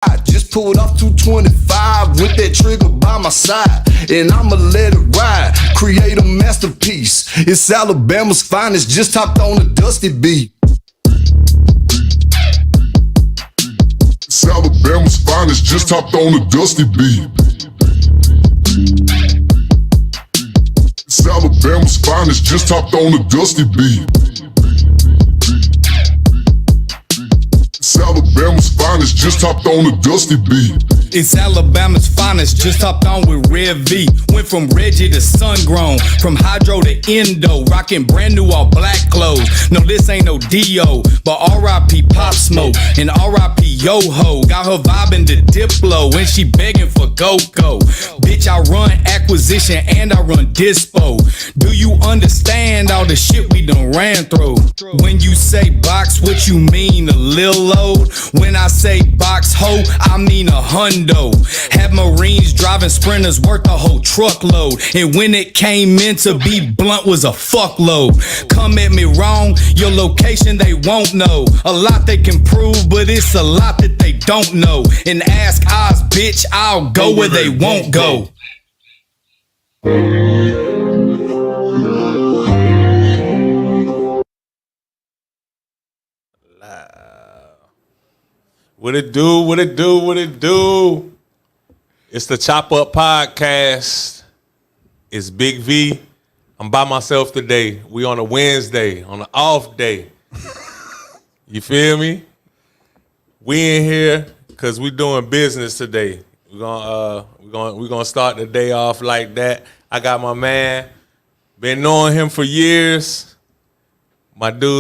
I just pulled off 225 with that trigger by my side, and I'ma let it ride, create a masterpiece. It's Alabama's finest, just hopped on a dusty beat. It's Alabama's finest, just hopped on a dusty beat. It's Alabama's finest, just hopped on a dusty beat. It's Alabama's finest, just hopped on a dusty beat. It's Alabama's finest, just hopped on with Red V. Went from Reggie to Sungrown, from Hydro to Endo, rocking brand new all black clothes. No, this ain't no Dio, but R.I.P. Pop Smoke and R.I.P. Yo-Ho. Got her vibing to Diplo and she begging for Go-Go. Bitch, I run acquisition and I run dispo. Do you understand all the shit we done ran through? When you say box, what you mean, a lil load? When I say box ho, I mean a hundo. Had Marines driving Sprinters worth a whole truckload, and when it came in to be blunt was a fuckload. Come at me wrong, your location they won't know. A lot they can prove, but it's a lot that they don't know. And ask Oz, bitch, I'll go where they won't go. What it do, what it do, what it do? It's the Chop Up Podcast. It's Big V. I'm by myself today. We on a Wednesday, on an off day. You feel me? We in here because we doing business today. We're gonna start the day off like that. I got my man, been knowing him for years. My dude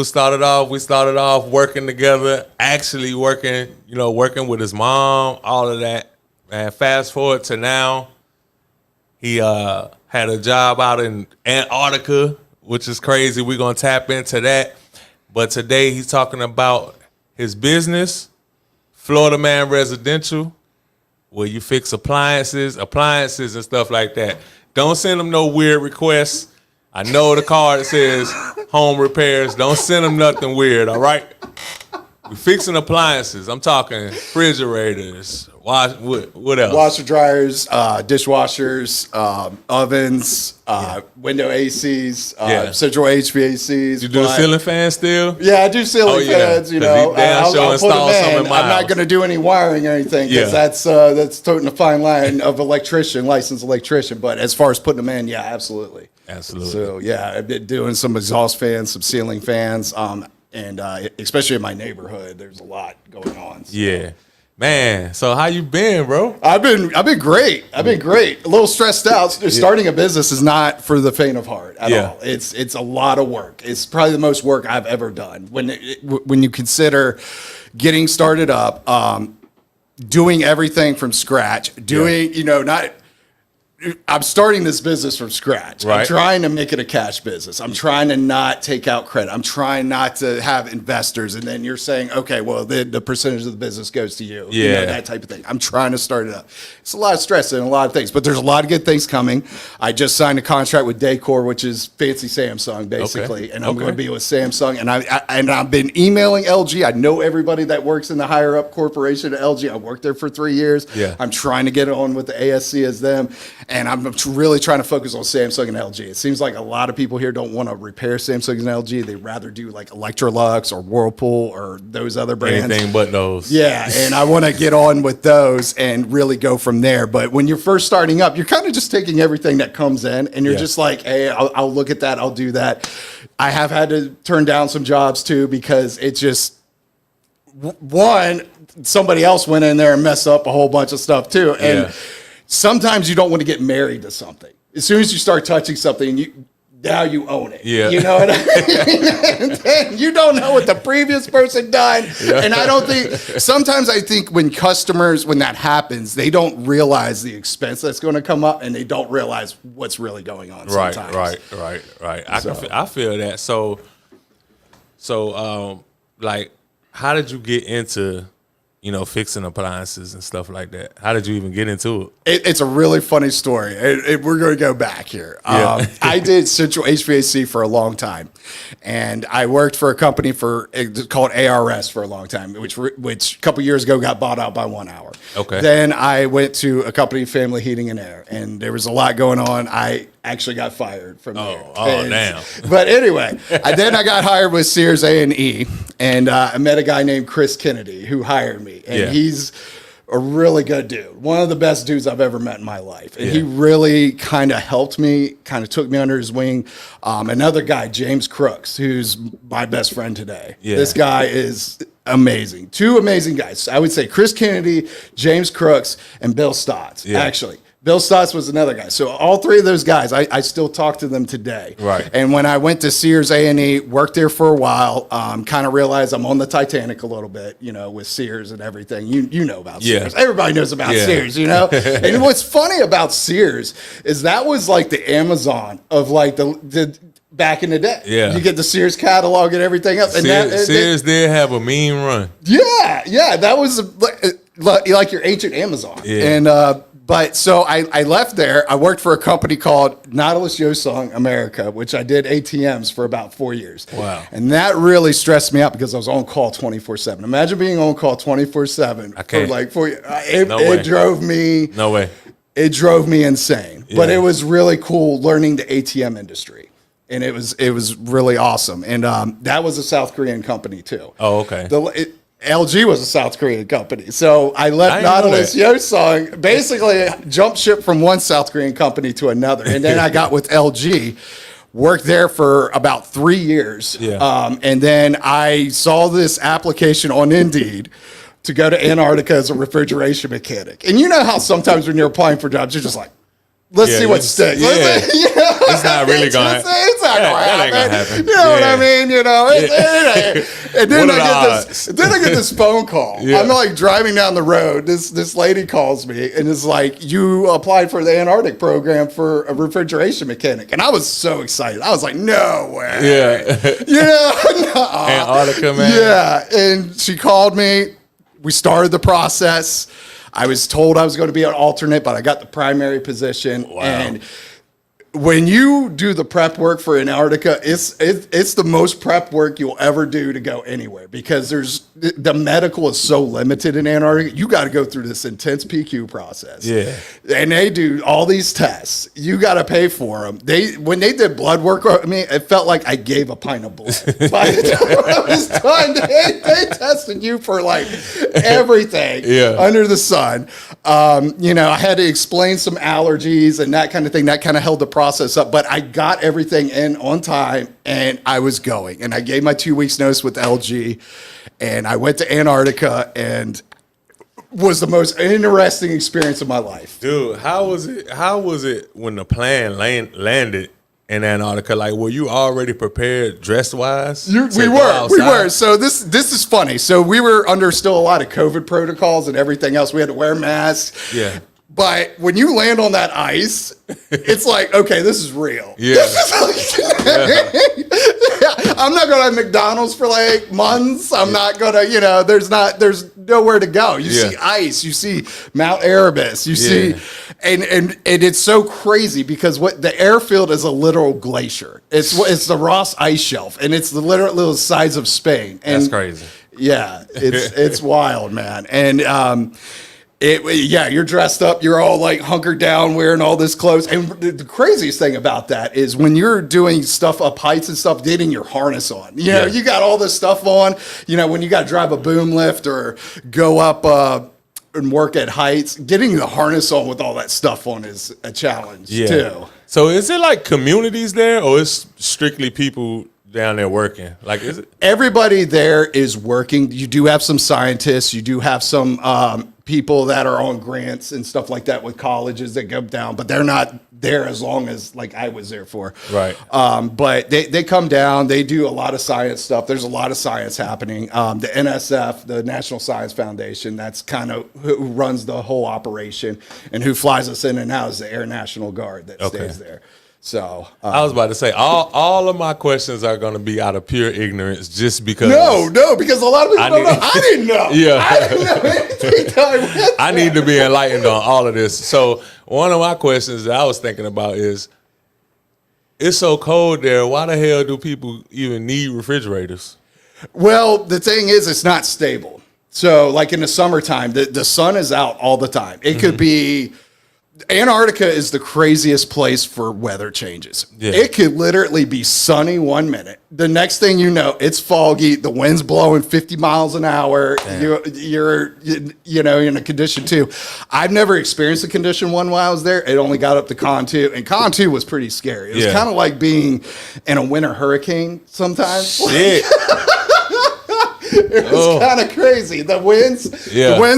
we started off working together, actually working with his mom, all of that. And fast forward to now, he had a job out in Antarctica, which is crazy. We're going to tap into that. But today he's talking about his business, Florida Man Residential, where you fix appliances and stuff like that. Don't send them no weird requests. I know the card that says home repairs. Don't send them nothing weird, all right? We fixing appliances. I'm talking refrigerators, what else? Washer dryers, dishwashers, ovens, window ACs, central HVACs. You do the ceiling fan still? Yeah, I do ceiling fans. You know, I'll put them in. I'm not going to do any wiring or anything because that's toting a fine line of licensed electrician. But as far as putting them in, yeah, absolutely. Absolutely. So yeah, I've been doing some exhaust fans, some ceiling fans, and especially in my neighborhood, there's a lot going on. So. Yeah, man. So how you been, bro? I've been great. I've been great. A little stressed out. Starting a business is not for the faint of heart at all. It's a lot of work. It's probably the most work I've ever done. When you consider getting started up, doing everything from scratch, I'm starting this business from scratch. Right. I'm trying to make it a cash business. I'm trying to not take out credit. I'm trying not to have investors. And then you're saying, okay, well, the percentage of the business goes to you. Yeah. You know, that type of thing. I'm trying to start it up. It's a lot of stress and a lot of things, but there's a lot of good things coming. I just signed a contract with Decor, which is fancy Samsung, basically. Okay. And I'm going to be with Samsung. And I've been emailing LG. I know everybody that works in the higher up corporation at LG. I worked there for 3 years. Yeah. I'm trying to get on with the ASC as them. And I'm really trying to focus on Samsung and LG. It seems like a lot of people here don't want to repair Samsung and LG. They'd rather do like Electrolux or Whirlpool or those other brands. Anything but those. Yeah, and I want to get on with those and really go from there. But when you're first starting up, you're kind of just taking everything that comes in and you're just like, hey, I'll look at that. I'll do that. I have had to turn down some jobs too because it's just, one, somebody else went in there and messed up a whole bunch of stuff too. And sometimes you don't want to get married to something. As soon as you start touching something, now you own it. Yeah. You know what I mean? And you don't know what the previous person done. Yeah. And sometimes I think when that happens, they don't realize the expense that's going to come up and they don't realize what's really going on sometimes. Right. I feel that. So, like, how did you get into fixing appliances and stuff like that? How did you even get into it? It's a really funny story. We're going to go back here. Yeah. I did central HVAC for a long time, and I worked for a company called ARS for a long time, which a couple years ago got bought out by 1 Hour. Okay. Then I went to a company, Family Heating and Air, and there was a lot going on. I actually got fired from there. Damn. But anyway, then I got hired with Sears A&E, and I met a guy named Chris Kennedy who hired me, and he's a really good dude. One of the best dudes I've ever met in my life. And he really kind of helped me, kind of took me under his wing. Another guy, James Crooks, who's my best friend today. Yeah. This guy is amazing. Two amazing guys. I would say Chris Kennedy, James Crooks, and Bill Stotts, actually. Bill Stotts was another guy. So all three of those guys, I still talk to them today. Right. And when I went to Sears A&E, worked there for a while, kind of realized I'm on the Titanic a little bit, with Sears and everything. You know about Sears. Everybody knows about Sears, And what's funny about Sears is that was like the Amazon of like the back in the day. Yeah. You get the Sears catalog and everything else. And Sears did have a mean run. Yeah. That was like your ancient Amazon. Yeah. And, but so I left there. I worked for a company called Nautilus Yosung America, which I did ATMs for about 4 years. Wow. And that really stressed me out because I was on call 24/7. Imagine being on call 24/7 for like 4 years. It drove me. No way. It drove me insane. Yeah. But it was really cool learning the ATM industry. And it was really awesome. And that was a South Korean company too. Oh, okay. LG was a South Korean company. So I left Nautilus Yosung, basically jumped ship from one South Korean company to another. And then I got with LG, worked there for about 3 years. Yeah. And then I saw this application on Indeed to go to Antarctica as a refrigeration mechanic. And you know how sometimes when you're applying for jobs, you're just like, let's see what sticks. It's not really going to happen. It's not going to happen. You know what I mean? And then I get this phone call. I'm like driving down the road. This lady calls me and is like, you applied for the Antarctic program for a refrigeration mechanic. And I was so excited. I was like, no way. Yeah. Antarctica, man. Yeah. And she called me. We started the process. I was told I was going to be an alternate, but I got the primary position. Wow. And when you do the prep work for Antarctica, it's the most prep work you'll ever do to go anywhere because the medical is so limited in Antarctica. You got to go through this intense PQ process. Yeah. And they do all these tests. You got to pay for them. When they did blood work, I mean, it felt like I gave a pint of blood. By the time I was done, they tested you for like everything under the sun. I had to explain some allergies and that kind of thing. That kind of held the process up, but I got everything in on time and I was going. And I gave my 2 weeks notice with LG and I went to Antarctica and was the most interesting experience of my life. Dude, how was it when the plane landed in Antarctica? Like, were you already prepared dress-wise? We were. So this is funny. So we were under still a lot of COVID protocols and everything else. We had to wear masks. Yeah. But when you land on that ice, it's like, okay, this is real. Yeah. I'm not going to McDonald's for like months. I'm not going to, there's nowhere to go. You see ice, you see Mount Erebus, you see, and it's so crazy because what the airfield is a literal glacier. It's the Ross Ice Shelf, and it's the literal size of Spain. And that's crazy. Yeah, it's wild, man. And you're dressed up, you're all like hunkered down, wearing all this clothes. And the craziest thing about that is when you're doing stuff up heights and stuff, getting your harness on. You got all this stuff on. When you got to drive a boom lift or go up and work at heights, getting the harness on with all that stuff on is a challenge too. So is it like communities there, or is strictly people down there working? Like, is it? Everybody there is working. You do have some scientists. You do have some people that are on grants and stuff like that with colleges that go down, but they're not there as long as like I was there for. Right. But they come down. They do a lot of science stuff. There's a lot of science happening. The NSF, the National Science Foundation, that's kind of who runs the whole operation, and who flies us in and out is the Air National Guard that stays there. So I was about to say all of my questions are going to be out of pure ignorance, just because. no, because a lot of people don't know. I didn't know. Yeah. I didn't know anything till I read I need to be enlightened on all of this. So one of my questions that I was thinking about is, it's so cold there. Why the hell do people even need refrigerators? Well, the thing is, it's not stable. So, like in the summertime, the sun is out all the time. It could be. Antarctica is the craziest place for weather changes. Yeah. It could literally be sunny 1 minute. The next thing you know, it's foggy. The wind's blowing 50 miles an hour. You're in a condition 2. I've never experienced a condition 1 while I was there. It only got up to con 2, and con 2 was pretty scary. It was kind of like being in a winter hurricane sometimes. Shit. It was kind of crazy. The winds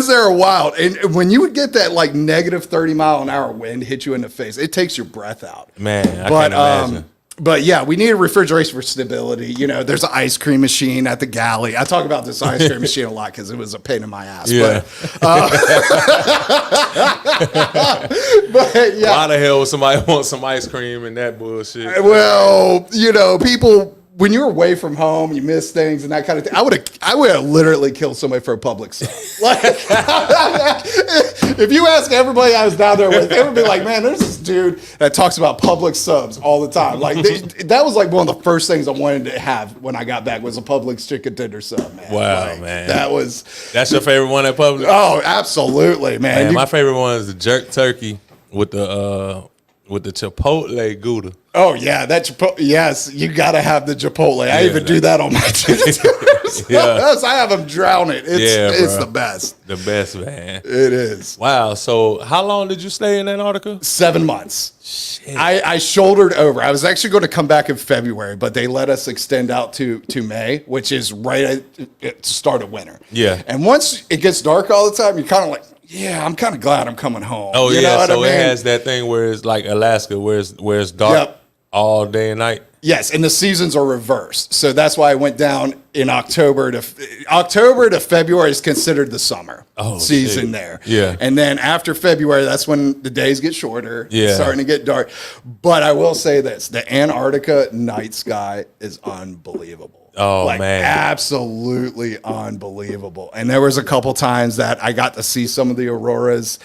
there are wild. And when you would get that like negative 30 mile an hour wind hit you in the face, it takes your breath out. Man, I can't imagine. But yeah, we needed refrigeration for stability. There's an ice cream machine at the galley. I talk about this ice cream machine a lot because it was a pain in my ass. Yeah. But yeah. Why the hell would somebody want some ice cream and that bullshit? Well, people. When you're away from home, you miss things and that kind of thing. I would have literally killed somebody for a Publix sub. Like, if you ask everybody I was down there with, they would be like, "Man, there's this dude that talks about Publix subs all the time." Like that was like one of the first things I wanted to have when I got back was a Publix chicken tender sub. Man, wow, man, that's your favorite one at Publix? Oh, absolutely, man. My favorite one is the jerk turkey with the Chipotle Gouda. Oh yeah, yes, you got to have the Chipotle. I even do that on my chicken tenders. I have them drown it. It's the best. The best, man. It is. Wow. So how long did you stay in Antarctica? 7 months. Shit. I shouldered over. I was actually going to come back in February, but they let us extend out to May, which is right at the start of winter. Yeah. And once it gets dark all the time, you're kind of like, yeah, I'm kind of glad I'm coming home. Oh, you know what I mean? It has that thing where it's like Alaska, where it's dark all day and night. Yes, and the seasons are reversed. So that's why I went down in October to February is considered the summer season there. Yeah. And then after February, that's when the days get shorter. Yeah. It's starting to get dark. But I will say this, the Antarctica night sky is unbelievable. Oh, man. Absolutely unbelievable. And there was a couple times that I got to see some of the auroras,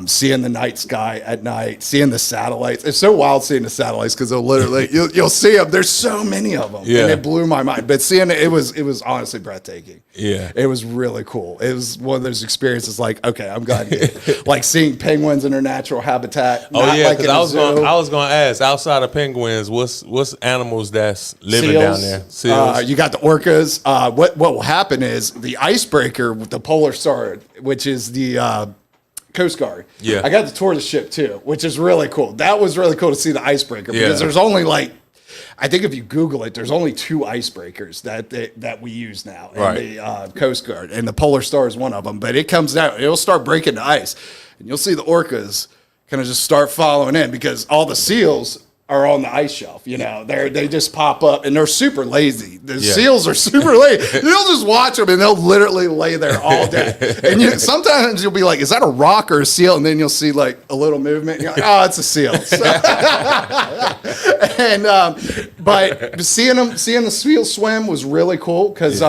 seeing the night sky at night, seeing the satellites. It's so wild seeing the satellites because they'll literally, you'll see them. There's so many of them. Yeah. And it blew my mind. But seeing it was honestly breathtaking. Yeah. It was really cool. It was one of those experiences like, okay, I'm glad like seeing penguins in their natural habitat. Oh, yeah, because like I was going to ask, outside of penguins, what's animals that's living Seals. down there? Seals. You got the orcas. What will happen is the icebreaker with the Polar Star, which is the Coast Guard. Yeah. I got to tour the ship too, which is really cool. That was really cool to see the icebreaker because there's only I think if you Google it, there's only 2 icebreakers that we use now in the Coast Guard, and the Polar Star is one of them. But it comes down, it'll start breaking the ice, and you'll see the orcas kind of just start following in because all the seals are on the ice shelf. They just pop up and they're super lazy. The seals are super lazy. You'll just watch them and they'll literally lay there all day. And sometimes you'll be like, is that a rock or a seal? And then you'll see like a little movement. And you're like, oh, it's a seal. But seeing the seals swim was really cool because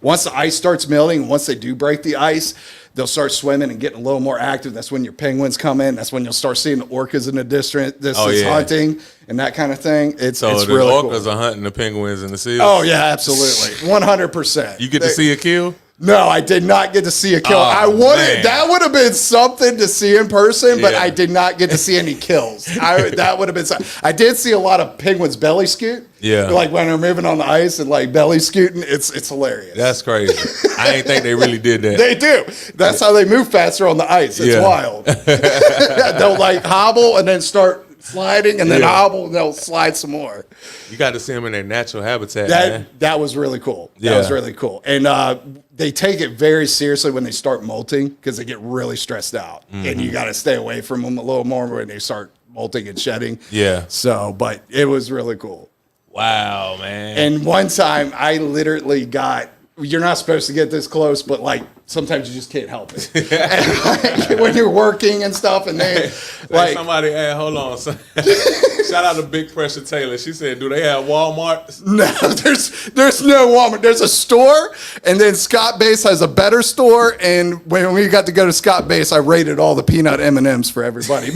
once the ice starts melting, once they do break the ice, they'll start swimming and getting a little more active. That's when your penguins come in. That's when you'll start seeing the orcas in the distance hunting and that kind of thing. It's the really orcas cool. are hunting the penguins and the seals? Oh, yeah, absolutely. 100%. You get to see a kill? No, I did not get to see a kill. Oh, I wanted man. that would have been something to see in person, but I did not get to see any kills. That would have been something. I did see a lot of penguins belly scoot. Yeah. Like when they're moving on the ice and like belly scooting, it's hilarious. That's crazy. I ain't think they really did that. They do. That's how they move faster on the ice. It's wild. They'll like hobble and then start sliding and then hobble and they'll slide some more. You got to see them in their natural habitat, man. That was really cool. That was really cool. And they take it very seriously when they start molting because they get really stressed out. And you got to stay away from them a little more when they start molting and shedding. Yeah. So, but it was really cool. Wow, man. And one time I literally got you're not supposed to get this close, but like sometimes you just can't help it. And, like, when you're working and stuff, and they like somebody had, hold on. Shout out to Big Pressure Taylor. She said, "Do they have Walmart?" no, there's no Walmart. There's a store, and then Scott Base has a better store. And when we got to go to Scott Base, I rated all the peanut M&Ms for everybody.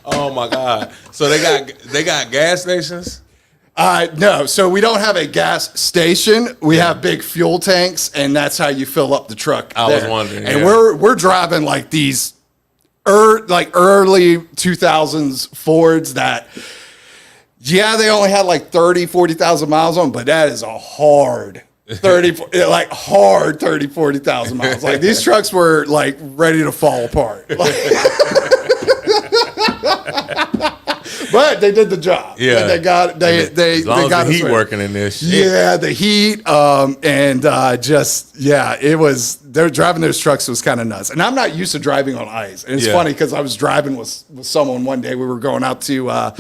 Oh my God! So they got gas stations. No, so we don't have a gas station. We have big fuel tanks, and that's how you fill up the truck. I was wondering, and yeah. we're driving like these early 2000s Fords that, yeah, they only had like 40,000 miles on, but that is a hard 40,000 miles. Like these trucks were like ready to fall apart. But they did the job. Yeah, they got they as long they got as the us heat right. working in this. Shit. Yeah, the heat, it was. They're driving those trucks was kind of nuts, and I'm not used to driving on ice. And it's funny because I was driving with someone one day. We were going out to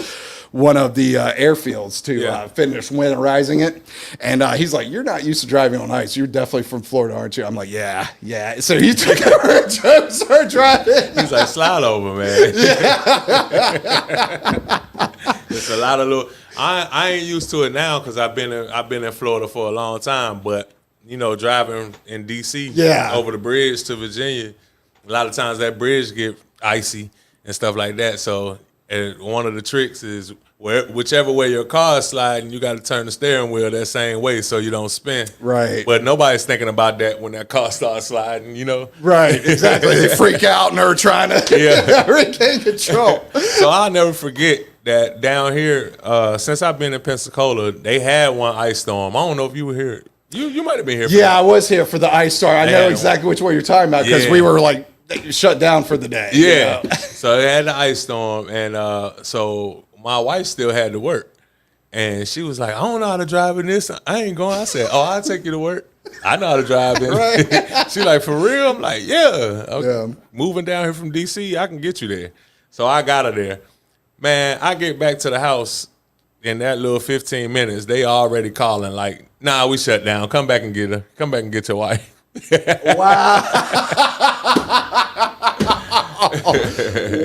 one of the airfields to finish winterizing it, and he's like, "You're not used to driving on ice. You're definitely from Florida, aren't you?" I'm like, "Yeah." So he took over and started driving. He's like, "Slide over, man." It's a lot of little. I ain't used to it now because I've been in Florida for a long time, but you know, driving in DC over the bridge to Virginia, a lot of times that bridge get icy and stuff like that. So one of the tricks is whichever way your car is sliding, you got to turn the steering wheel that same way so you don't spin. Right. But nobody's thinking about that when that car starts sliding, you know? Right, exactly. They freak out and they're trying to regain control. So I'll never forget that down here, since I've been in Pensacola, they had one ice storm. I don't know if you were here. You might have been here. Yeah, I was here for the ice storm. I know exactly which one you're talking about because we were like shut down for the day. Yeah. You know? So they had the ice storm, and so my wife still had to work. And she was like, "I don't know how to drive in this. I ain't going." I said, "Oh, I'll take you to work. I know how to drive in." Right. She like, "For real?" I'm like, "Yeah. Moving down here from DC, I can get you there." So I got her there. Man, I get back to the house in that little 15 minutes. They already calling like, "Nah, we shut down. Come back and get her. Come back and get your wife." Wow.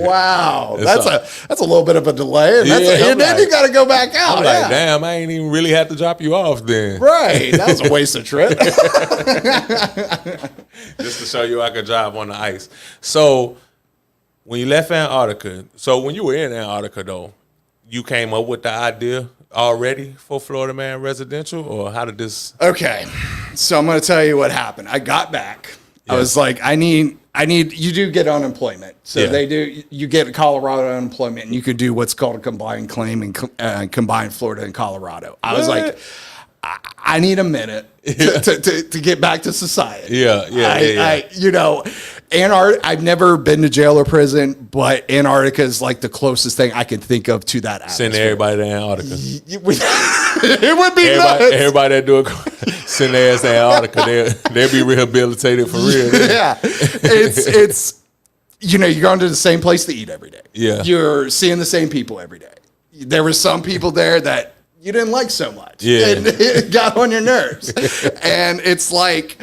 Wow. That's a little bit of a delay. And, and then you got to go back out. I'm like, damn, I ain't even really have to drop you off then. Right. That was a waste of trip. Just to show you I could drive on the ice. So when you left Antarctica, so when you were in Antarctica though, you came up with the idea already for Florida Man Residential, or how did this? Okay. So I'm going to tell you what happened. I got back. I was like, I need, you do get unemployment. So they do, you get Colorado unemployment and you could do what's called a combined claim and combine Florida and Colorado. I was like, I need a minute to get back to society. You know, I've never been to jail or prison, but Antarctica is like the closest thing I can think of to that atmosphere. Send everybody to Antarctica. It would be nuts. Everybody that do it, send their ass to Antarctica. They'll be rehabilitated for real. Yeah. It's you know, you're going to the same place to eat every day. Yeah. You're seeing the same people every day. There were some people there that you didn't like so much. Yeah. And it got on your nerves. And it's like,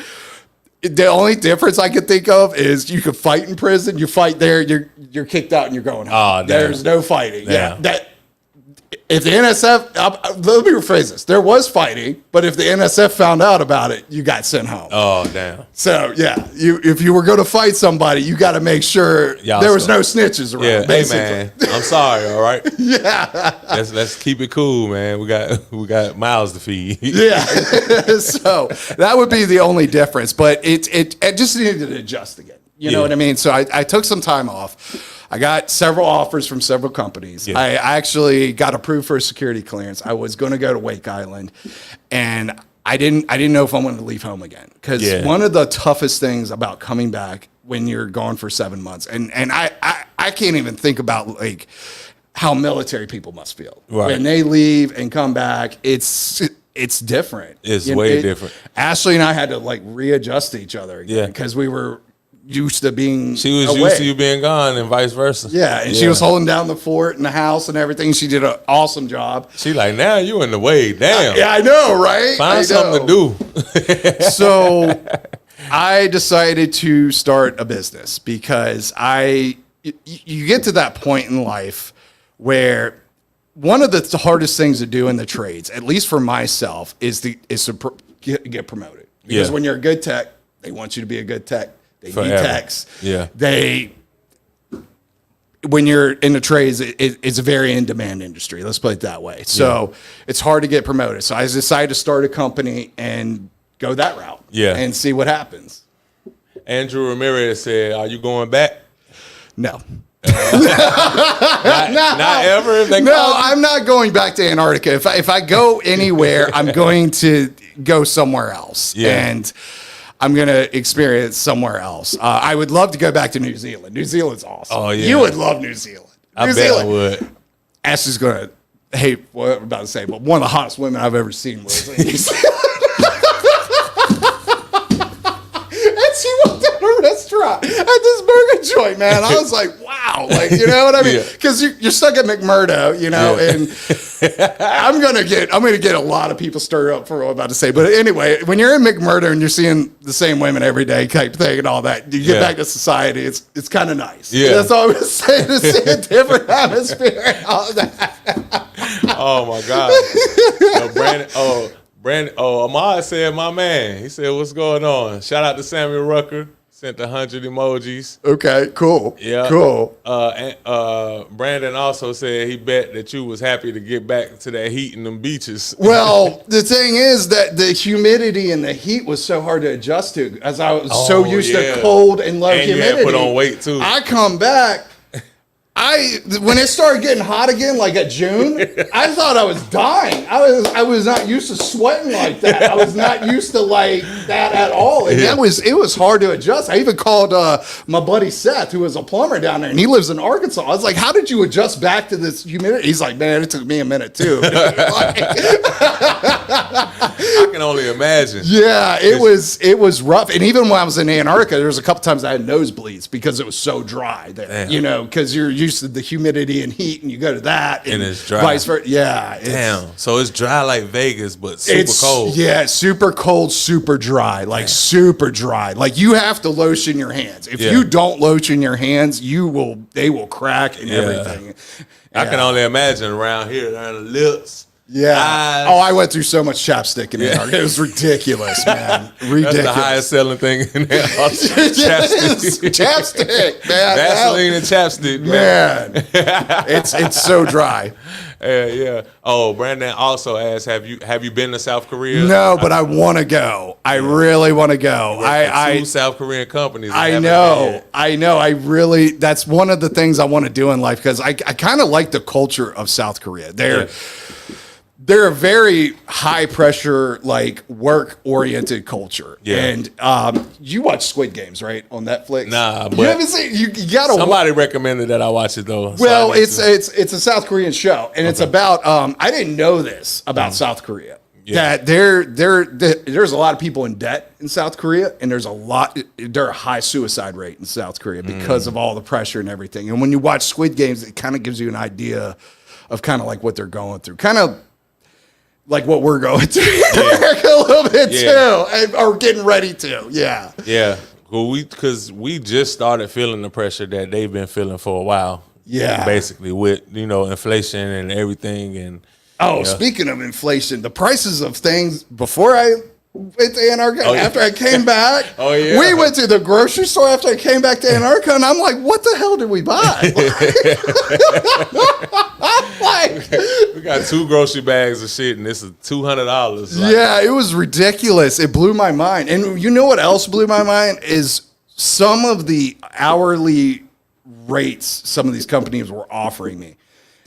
the only difference I could think of is you could fight in prison. You fight there, you're kicked out and you're going home. Oh, damn. There's no fighting. Damn. Yeah. If the NSF, let me rephrase this. There was fighting, but if the NSF found out about it, you got sent home. Oh, damn. So, yeah, if you were going to fight somebody, you got to make sure there was no snitches around. Yeah, basically. Hey, man, I'm sorry, all right? Yeah. Let's keep it cool, man. We got mouths to feed. Yeah. So that would be the only difference, but it just needed to adjust again. You know what I mean? So I took some time off. I got several offers from several companies. Yeah. I actually got approved for a security clearance. I was going to go to Wake Island, and I didn't know if I wanted to leave home again. Because one of the toughest things about coming back when you're gone for 7 months, and I can't even think about like how military people must feel when they leave and come back. It's different. It's way different. Ashley and I had to like readjust to each other again because we were used to being She was away. used to you being gone and vice versa. Yeah, and she was holding down the fort and the house and everything. She did an awesome job. She like, now you in the way. Damn. Yeah, I know, right? Find something to do. So I decided to start a business because you get to that point in life where one of the hardest things to do in the trades, at least for myself, is to get promoted. Because when you're a good tech, they want you to be a good tech. They need techs. Yeah. When you're in the trades, it's a very in-demand industry. Let's put it that way. So it's hard to get promoted. So I decided to start a company and go that route. Yeah. And see what happens. Andrew Ramirez said, are you going back? No. Not ever? If they No, call you? I'm not going back to Antarctica. If I go anywhere, I'm going to go somewhere else. Yeah. And I'm going to experience somewhere else. I would love to go back to New Zealand. New Zealand's awesome. Oh, yeah. You would love New Zealand. I New bet Zealand. I would. Ashley's going to hate what I'm about to say, but one of the hottest women I've ever seen was in New Zealand. And she walked in a restaurant at this burger joint, man. I was like, wow. Like, you know what I mean? Because you're stuck at McMurdo, you know, and I'm gonna get a lot of people stirred up for what I'm about to say. But anyway, when you're in McMurdo and you're seeing the same women every day type thing and all that, you get back to society, it's kind of nice. Yeah. That's all I'm saying, to see a different atmosphere and all that. Oh, my God. Ahmad said, my man. He said, what's going on? Shout out to Samuel Rucker. Sent 100 emojis. Okay, cool. Yeah. Cool. Brandon also said he bet that you was happy to get back to that heat in them beaches. Well, the thing is that the humidity and the heat was so hard to adjust to, as I was so used to cold and low and humidity. you had put on weight too. I come back. When it started getting hot again, like at June, I thought I was dying. I was not used to sweating like that. I was not used to like that at all. And it was hard to adjust. I even called my buddy Seth, who was a plumber down there, and he lives in Arkansas. I was like, "How did you adjust back to this humidity?" He's like, "Man, it took me a minute too." I can only imagine. Yeah, it was rough. And even when I was in Antarctica, there was a couple times I had nosebleeds because it was so dry there. Damn. You know, because you're used to the humidity and heat, and you go to that, And it's dry. Vice versa. Yeah. Damn. So it's dry like Vegas, but super cold. Yeah, super cold, super dry. Like super dry. Like you have to lotion your hands. If you don't lotion your hands, they will crack and everything. I can only imagine around here, around the lips. Yeah. eyes. Oh, I went through so much chapstick in Antarctica. It was ridiculous, man. Ridiculous. That's the highest selling thing in there. Chapstick. Chapstick, man. Vaseline and chapstick, Man, it's so dry. Yeah. Oh, Brandon also asked, have you been to South Korea? No, but I want to go. I really want to go. Two South Korean companies. I know. That's one of the things I want to do in life, because I kind of like the culture of South Korea. They're a very high pressure, like work oriented culture. Yeah. And you watch Squid Games, right, on Netflix? Nah, but you haven't seen. You gotta. Somebody recommended that I watch it though. Well, it's a South Korean show, and it's about. I didn't know this about South Korea. Yeah. That there's a lot of people in debt in South Korea, and there's a high suicide rate in South Korea because of all the pressure and everything. And when you watch Squid Games, it kind of gives you an idea of kind of like what they're going through, kind of like what we're going through in America a little bit too, or getting ready to. Yeah. Yeah. Well, because we just started feeling the pressure that they've been feeling for a while. Yeah. Basically, with inflation and everything, and speaking of inflation, the prices of things before I went to Antarctica, after I came back, we went to the grocery store after I came back to Antarctica, and I'm like, what the hell did we buy? We got 2 grocery bags of shit, and this is $200. Yeah, it was ridiculous. It blew my mind. And you know what else blew my mind is some of the hourly rates some of these companies were offering me.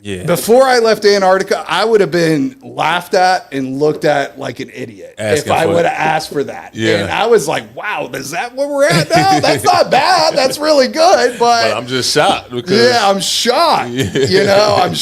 Yeah. Before I left Antarctica, I would have been laughed at and looked at like an idiot if I would have asked for that. Yeah. And I was like, wow, is that where we're at now? That's not bad. That's really good. But I'm just shocked. Because I'm shocked. You know,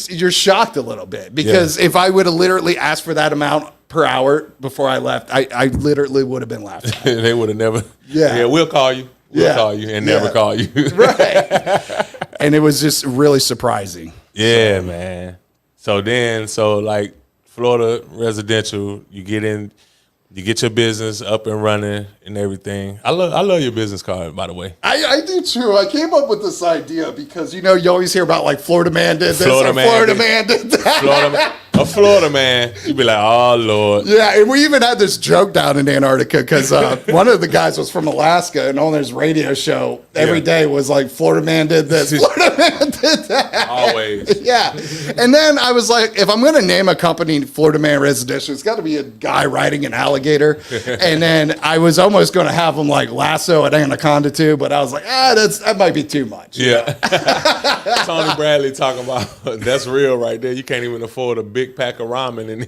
you're shocked a little bit, because if I would have literally asked for that amount per hour before I left, I literally would have been laughed at. They would have never. Yeah. Yeah, we'll call you. We'll call you and never call you. Right. And it was just really surprising. Yeah, man. So like Florida residential, you get your business up and running and everything. I love your business card, by the way. I do too. I came up with this idea because you always hear about like Florida man did this Florida or man did that. A Florida man, you be like, oh Lord. Yeah, and we even had this joke down in Antarctica because one of the guys was from Alaska, and on his radio show every day was like, Florida man did this, Florida man did that. Always. Yeah. And then I was like, if I'm going to name a company Florida Man Residential, it's got to be a guy riding an alligator. And then I was almost going to have him like lasso an anaconda too, but I was like, that might be too much. Yeah. Tony Bradley talking about, that's real right there. You can't even afford a big pack of ramen anymore.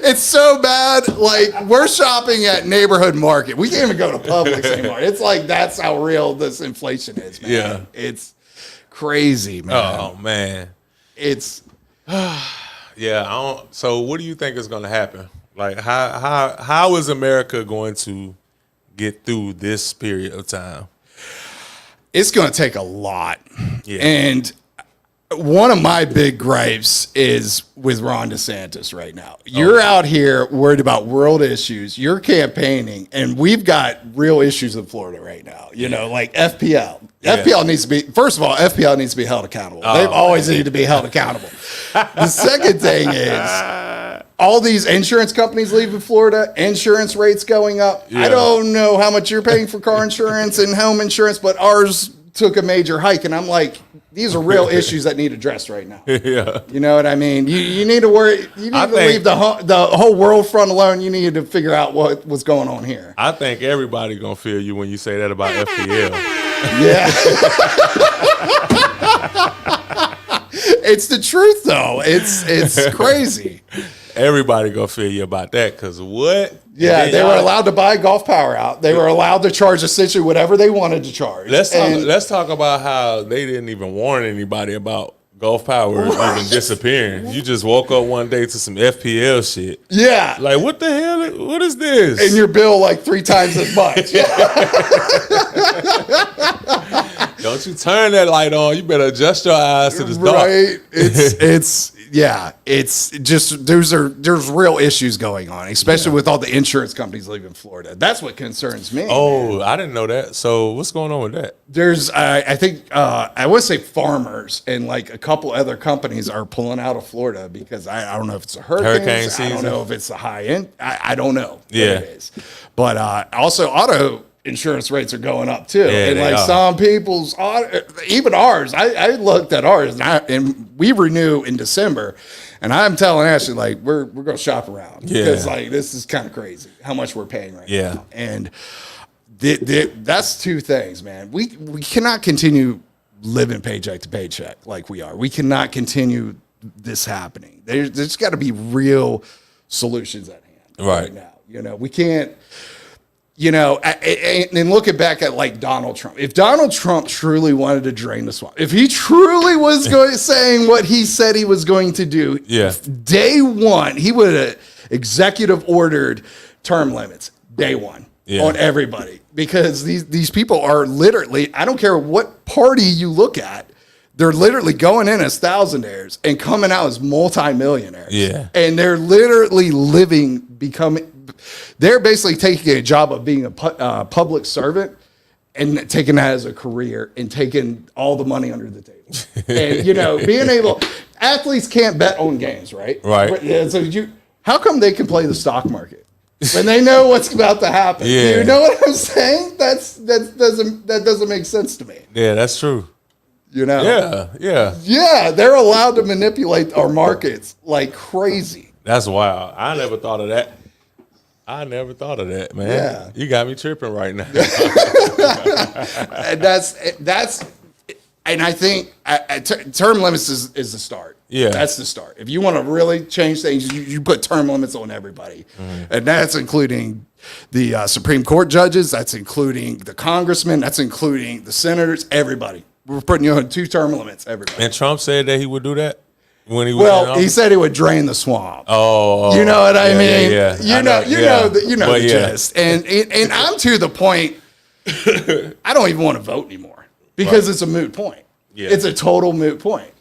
It's so bad. Like, we're shopping at neighborhood market. We can't even go to Publix anymore. It's like, that's how real this inflation is, man. Yeah. It's crazy, man. Oh, man. It's... Yeah, so what do you think is going to happen? Like, how is America going to get through this period of time? It's going to take a lot. Yeah. And one of my big gripes is with Ron DeSantis right now. You're out here worried about world issues. You're campaigning, and we've got real issues in Florida right now. Like FPL. Yeah. FPL needs to be, first of all, FPL needs to be held accountable. They've always needed to be held accountable. The second thing is all these insurance companies leaving Florida, insurance rates going up. Yeah. I don't know how much you're paying for car insurance and home insurance, but ours took a major hike. And I'm like, these are real issues that need addressed right now. Yeah. You know what I mean? You need to worry. You need to leave the whole world front alone. You need to figure out what's going on here. I think everybody going to feel you when you say that about FPL. Yeah. It's the truth, though. It's crazy. Everybody gonna feel you about that, because what? Yeah, they were allowed to buy Gulf Power out. They were allowed to charge essentially whatever they wanted to charge. Let's talk about how they didn't even warn anybody about Gulf Power even disappearing. You just woke up one day to some FPL shit. Yeah. Like, what the hell? What is this? And your bill like 3 times as much. Don't you turn that light on. You better adjust your eyes to this dark. Right. It's just there's real issues going on, especially with all the insurance companies leaving Florida. That's what concerns me. Oh, man. I didn't know that. So what's going on with that? There's I think I would say farmers and like a couple other companies are pulling out of Florida because I don't know if it's a hurricane season. I don't know if it's a high end. I don't know what it is. But also auto insurance rates are going up too. Yeah, and like some people's, even ours, I looked at ours and we renew in December, and I'm telling Ashley, like, we're going to shop around because like, this is kind of crazy how much we're paying right now. And that's 2 things, man. We cannot continue living paycheck to paycheck like we are. We cannot continue this happening. There's got to be real solutions at hand right now. We can't, and looking back at like Donald Trump, if Donald Trump truly wanted to drain the swamp, if he truly was saying what he said he was going to do, day one, he would have executive ordered term limits day one on everybody, because these people are literally, I don't care what party you look at, they're literally going in as thousandaires and coming out as multimillionaires. Yeah. And they're literally they're basically taking a job of being a public servant and taking that as a career and taking all the money under the table. And, being able, athletes can't bet on games, right? Right. So how come they can play the stock market when they know what's about to happen? Yeah. You know what I'm saying? That doesn't make sense to me. Yeah, that's true. Yeah, they're allowed to manipulate our markets like crazy. That's wild. I never thought of that. Man. Yeah. You got me tripping right now. And and I think term limits is the start. Yeah. That's the start. If you want to really change things, you put term limits on everybody. Mm-hmm. And that's including the Supreme Court judges, that's including the congressmen, that's including the senators, everybody. We're putting you on 2 term limits, everybody. And Trump said that he would do that? When he was he said he would drain the swamp. Oh, you know what I mean? Yeah. You know the gist. And I'm to the point. I don't even want to vote anymore because it's a moot point. Yeah. It's a total moot point.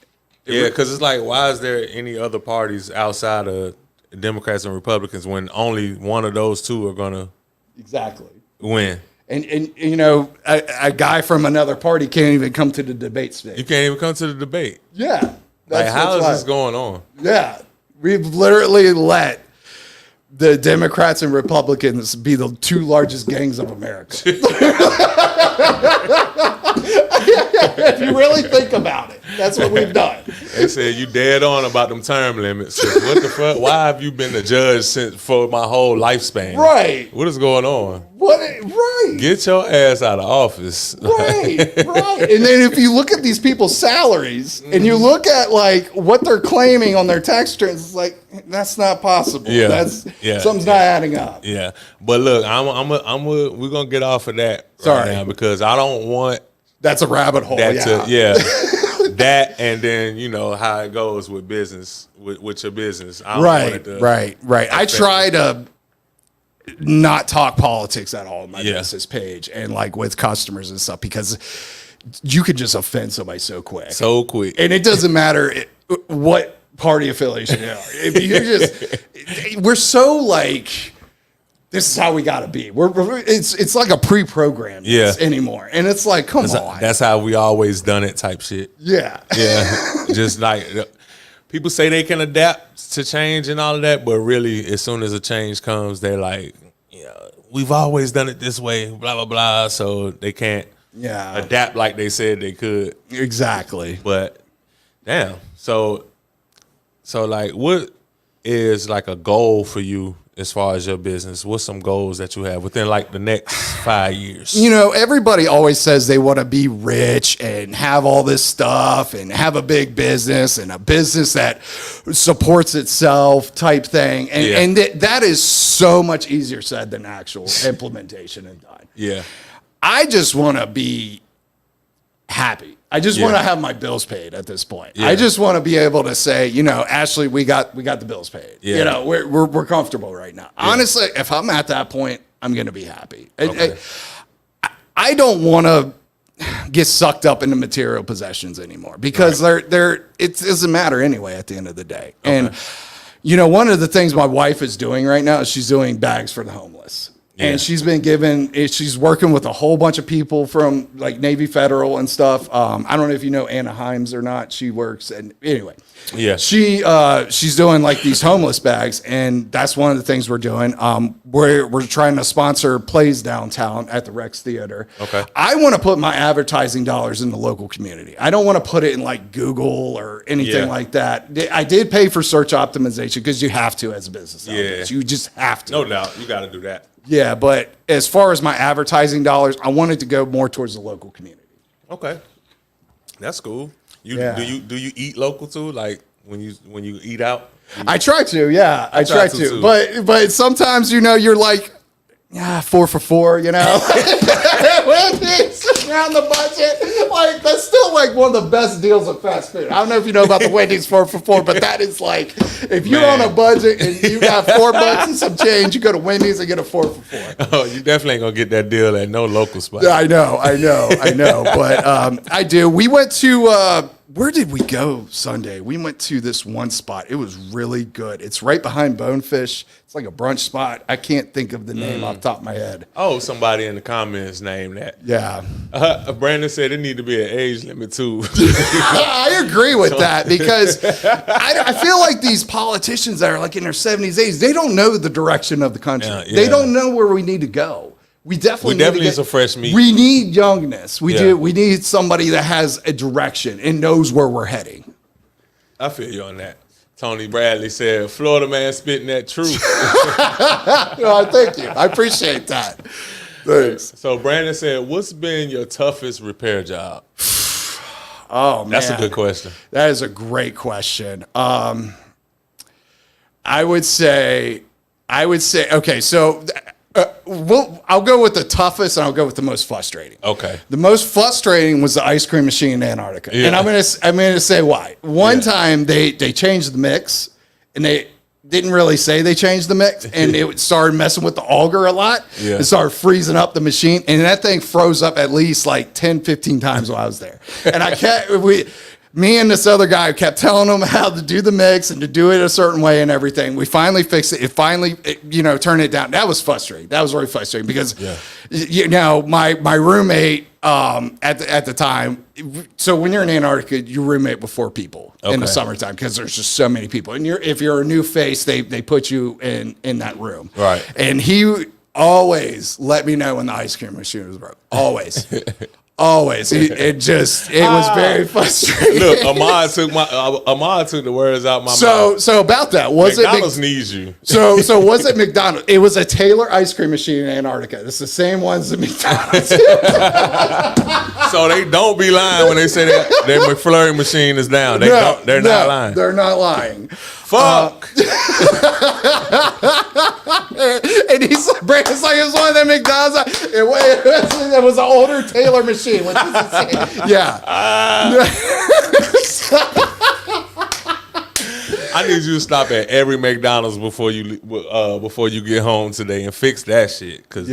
Yeah, because it's like, why is there any other parties outside of Democrats and Republicans when only one of those two are gonna win? And you know, a guy from another party can't even come to the debate stage. You can't even come to the debate. Yeah. How is this going on? Yeah. We've literally let the Democrats and Republicans be the two largest gangs of America. If you really think about it, that's what we've done. They said you dead on about them term limits. What the fuck? Why have you been the judge for my whole lifespan? Right. What is going on? Right. Get your ass out of office. Right. And then if you look at these people's salaries and you look at like what they're claiming on their tax returns, it's like that's not possible. Yeah. Something's not adding up. Yeah. But look, we're gonna get off of that right now because I don't want that's a rabbit hole. That and then you know how it goes with business with your business. I don't want it to right. I try to not talk politics at all on my business page and like with customers and stuff because you could just offend somebody so quick. And it doesn't matter what party affiliation you are. If you we're so like, this is how we got to be. It's like a pre-program anymore. And it's like, come on. That's how we always done it type shit. Yeah. Yeah. Just like people say they can adapt to change and all of that, but really as soon as a change comes, they're like, we've always done it this way, blah, blah, blah. So they can't adapt like they said they could. Exactly. But damn. So like what is like a goal for you as far as your business? What's some goals that you have within like the next 5 years? You know, everybody always says they want to be rich and have all this stuff and have a big business and a business that supports itself type thing. And that is so much easier said than actual implementation and done. Yeah. I just want to be happy. I just want to have my bills paid at this point. Yeah. I just want to be able to say, you know, Ashley, we got the bills paid. Yeah. You know, we're comfortable right now. Yeah. Honestly, if I'm at that point, I'm going to be happy. Okay. I don't want to get sucked up into material possessions anymore because it doesn't matter anyway at the end of the day. Okay. And you know, one of the things my wife is doing right now is she's doing bags for the homeless. Yeah. And she's working with a whole bunch of people from like Navy Federal and stuff. I don't know if you know Anna Himes or not. She works and anyway. Yeah. She's doing like these homeless bags, and that's one of the things we're doing. We're trying to sponsor plays downtown at the Rex Theater. Okay. I want to put my advertising dollars in the local community. I don't want to put it in like Google or anything like that. I did pay for search optimization because you have to as a business. You just have to. No doubt. You got to do that. Yeah, but as far as my advertising dollars, I wanted to go more towards the local community. Okay, that's cool. Do you eat local too? Like when you eat out? I try to. Yeah, I try to. But sometimes you're like, 4 for $4. You know, Wendy's around the budget. Like that's still like one of the best deals of fast food. I don't know if you know about the Wendy's 4 for $4, but that is like if you're on a budget and you got $4 and some change, you go to Wendy's and get a 4 for $4. Oh, you definitely ain't gonna get that deal at no local spot. I know. But I do. We went to where did we go Sunday? We went to this one spot. It was really good. It's right behind Bonefish. It's like a brunch spot. I can't think of the name off the top of my head. Oh, somebody in the comments named that. Yeah. Brandon said it need to be an age limit too. I agree with that because I feel like these politicians that are like in their 70s, 80s, they don't know the direction of the country. Yeah. They don't know where we need to go. We definitely need some fresh meat. We need youngness. We do. We need somebody that has a direction and knows where we're heading. I feel you on that. Tony Bradley said, Florida man spitting that truth. Thank you. I appreciate that. Thanks. So Brandon said, what's been your toughest repair job? Oh, man. That's a good question. That is a great question. I would say, okay, so Well, I'll go with the toughest, and I'll go with the most frustrating. Okay. The most frustrating was the ice cream machine in Antarctica, Yeah. and I'm gonna say why. One time they changed the mix, and they didn't really say they changed the mix, and it started messing with the auger a lot. Yeah. It started freezing up the machine, and that thing froze up at least like 10, 15 times while I was there. And me and this other guy kept telling him how to do the mix and to do it a certain way and everything. We finally fixed it. It finally, turned it down. That was frustrating. That was really frustrating because, my roommate at the time. So when you're in Antarctica, you roommate with 4 people in the summertime because there's just so many people. And if you're a new face, they put you in that room. Right. And he always let me know when the ice cream machine was broke. Always. Always. It was very frustrating. Look, Ahmad took the words out my mouth. So about that, McDonald's needs you. So was it McDonald's? It was a Taylor ice cream machine in Antarctica. It's the same ones that McDonald's. So they don't be lying when they say that their McFlurry machine is down. They're not lying. They're not lying. Fuck. And Brandon's like, it was one of them McDonald's. It was an older Taylor machine. Which is insane. Yeah. I need you to stop at every McDonald's before you get home today and fix that shit because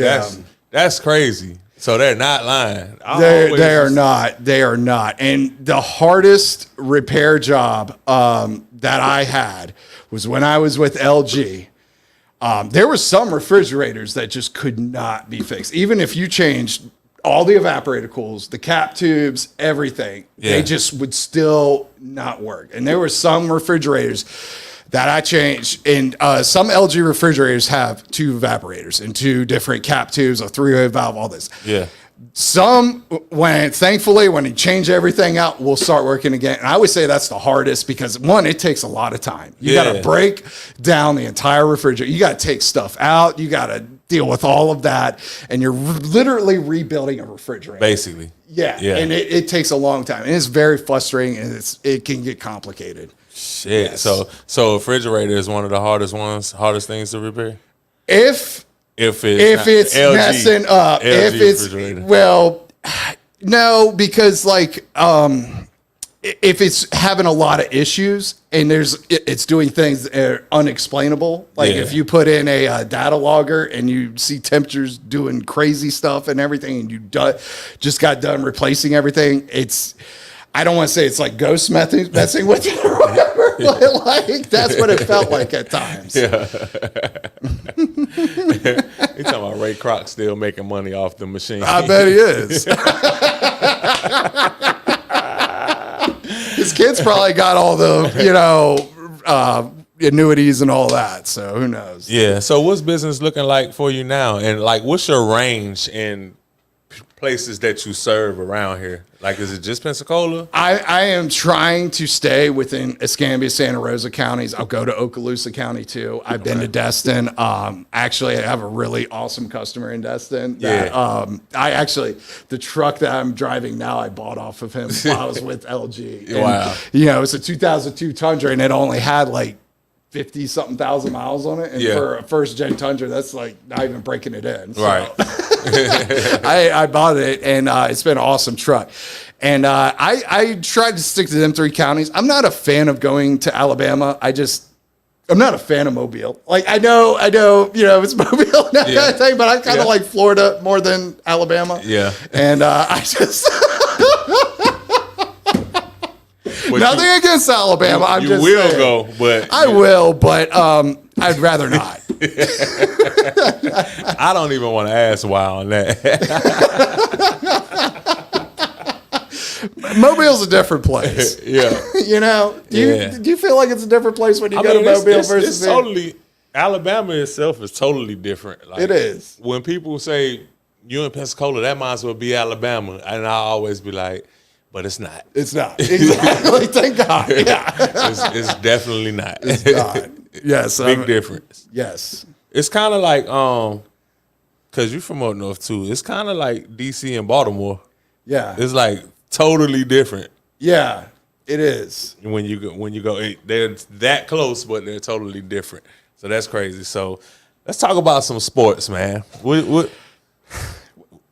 that's crazy. So they're not lying. They are not. They are not. And the hardest repair job that I had was when I was with LG. There were some refrigerators that just could not be fixed. Even if you changed all the evaporator cools, the cap tubes, everything, they just would still not work. And there were some refrigerators that I changed. And some LG refrigerators have 2 evaporators and 2 different cap tubes, a 3-way valve, all this. Yeah. Some, thankfully, when you change everything out, will start working again. And I would say that's the hardest because, one, it takes a lot of time. You got to break down the entire refrigerator. You got to take stuff out. You got to deal with all of that. And you're literally rebuilding a refrigerator. Basically. Yeah. And it takes a long time. And it's very frustrating, and it can get complicated. Shit. Yes. So refrigerator is one of the hardest things to repair? If it's LG, messing up, no, because if it's having a lot of issues and it's doing things that are unexplainable, if you put in a data logger and you see temperatures doing crazy stuff and everything, and you just got done replacing everything, I don't want to say it's like ghost messing with it or whatever, but that's what it felt like at times. Yeah. You talking about Ray Kroc still making money off the machine? I bet he is. His kids probably got all the, annuities and all that. So who knows? Yeah. So what's business looking like for you now? And what's your range in places that you serve around here? Is it just Pensacola? I am trying to stay within Escambia, Santa Rosa counties. I'll go to Okaloosa County too. I've been to Destin. Actually, I have a really awesome customer in Destin. The truck that I'm driving now, I bought off of him while I was with LG. And, wow. It's a 2002 Tundra, and it only had 50-something thousand miles on it. And for a first gen Tundra, that's not even breaking it in. So. Right. I bought it, and it's been an awesome truck. And I tried to stick to them 3 counties. I'm not a fan of going to Alabama. I'm not a fan of Mobile. I know, it's Mobile and that kind of thing, but I kind of like Florida more than Alabama. Yeah. And I just... Nothing against Alabama. I'm just will saying. Go, but I will, but I'd rather not. I don't even want to ask why on that. Mobile's a different place. Yeah. Do you feel like it's a different place when you go to Mobile versus it's totally Alabama itself is totally different. It is. When people say you in Pensacola, that might as well be Alabama, and I always be like, but it's not. It's not. Exactly. Thank God. Yeah. It's definitely not. It's not. Yes. Big difference. Yes. It's kind of like, because you're from up north too. It's kind of like DC and Baltimore. Yeah. It's totally different. Yeah, it is. When you go, they're that close, but they're totally different. So that's crazy. So Let's talk about some sports, man.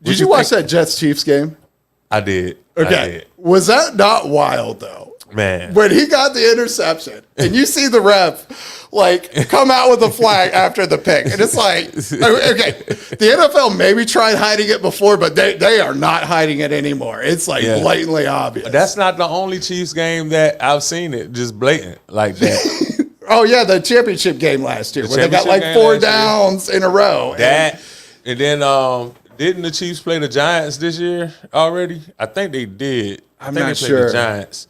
Did you watch that Jets-Chiefs game? I did. Okay. I did. Was that not wild, though? Man. When he got the interception, and you see the ref, like, come out with a flag after the pick. And it's like, okay, the NFL maybe tried hiding it before, but they are not hiding it anymore. It's, like, blatantly obvious. That's not the only Chiefs game that I've seen it just blatant like that. Oh, yeah, the championship game last year, where they got, like, 4 downs in a row. And then didn't the Chiefs play the Giants this year already? I think they did. I'm they not played sure. The Giants.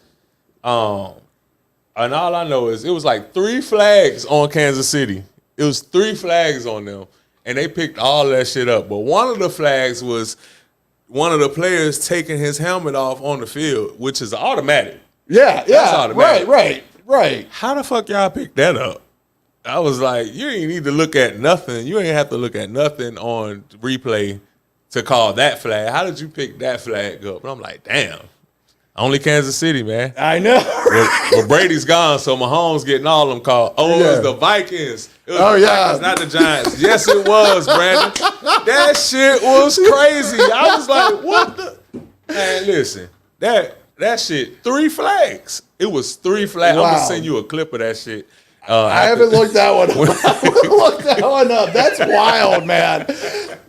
And all I know is it was like 3 flags on Kansas City. It was 3 flags on them, and they picked all that shit up. But one of the flags was one of the players taking his helmet off on the field, which is automatic. Yeah, That's automatic. Right. How the fuck y'all picked that up? I was like, you ain't need to look at nothing. You ain't have to look at nothing on replay to call that flag. How did you pick that flag up? And I'm like, damn. Only Kansas City, man. I know. Well, Brady's gone, so Mahomes getting all them called. Oh, it was the Vikings. It was the Vikings, not the Giants. Yes, it was, Brandon. That shit was crazy. I was like, what the? Man, listen. That shit, 3 flags. It was 3 flags. Wow. I'm going to send you a clip of that shit. I haven't looked that one up. I haven't looked that one up. That's wild, man.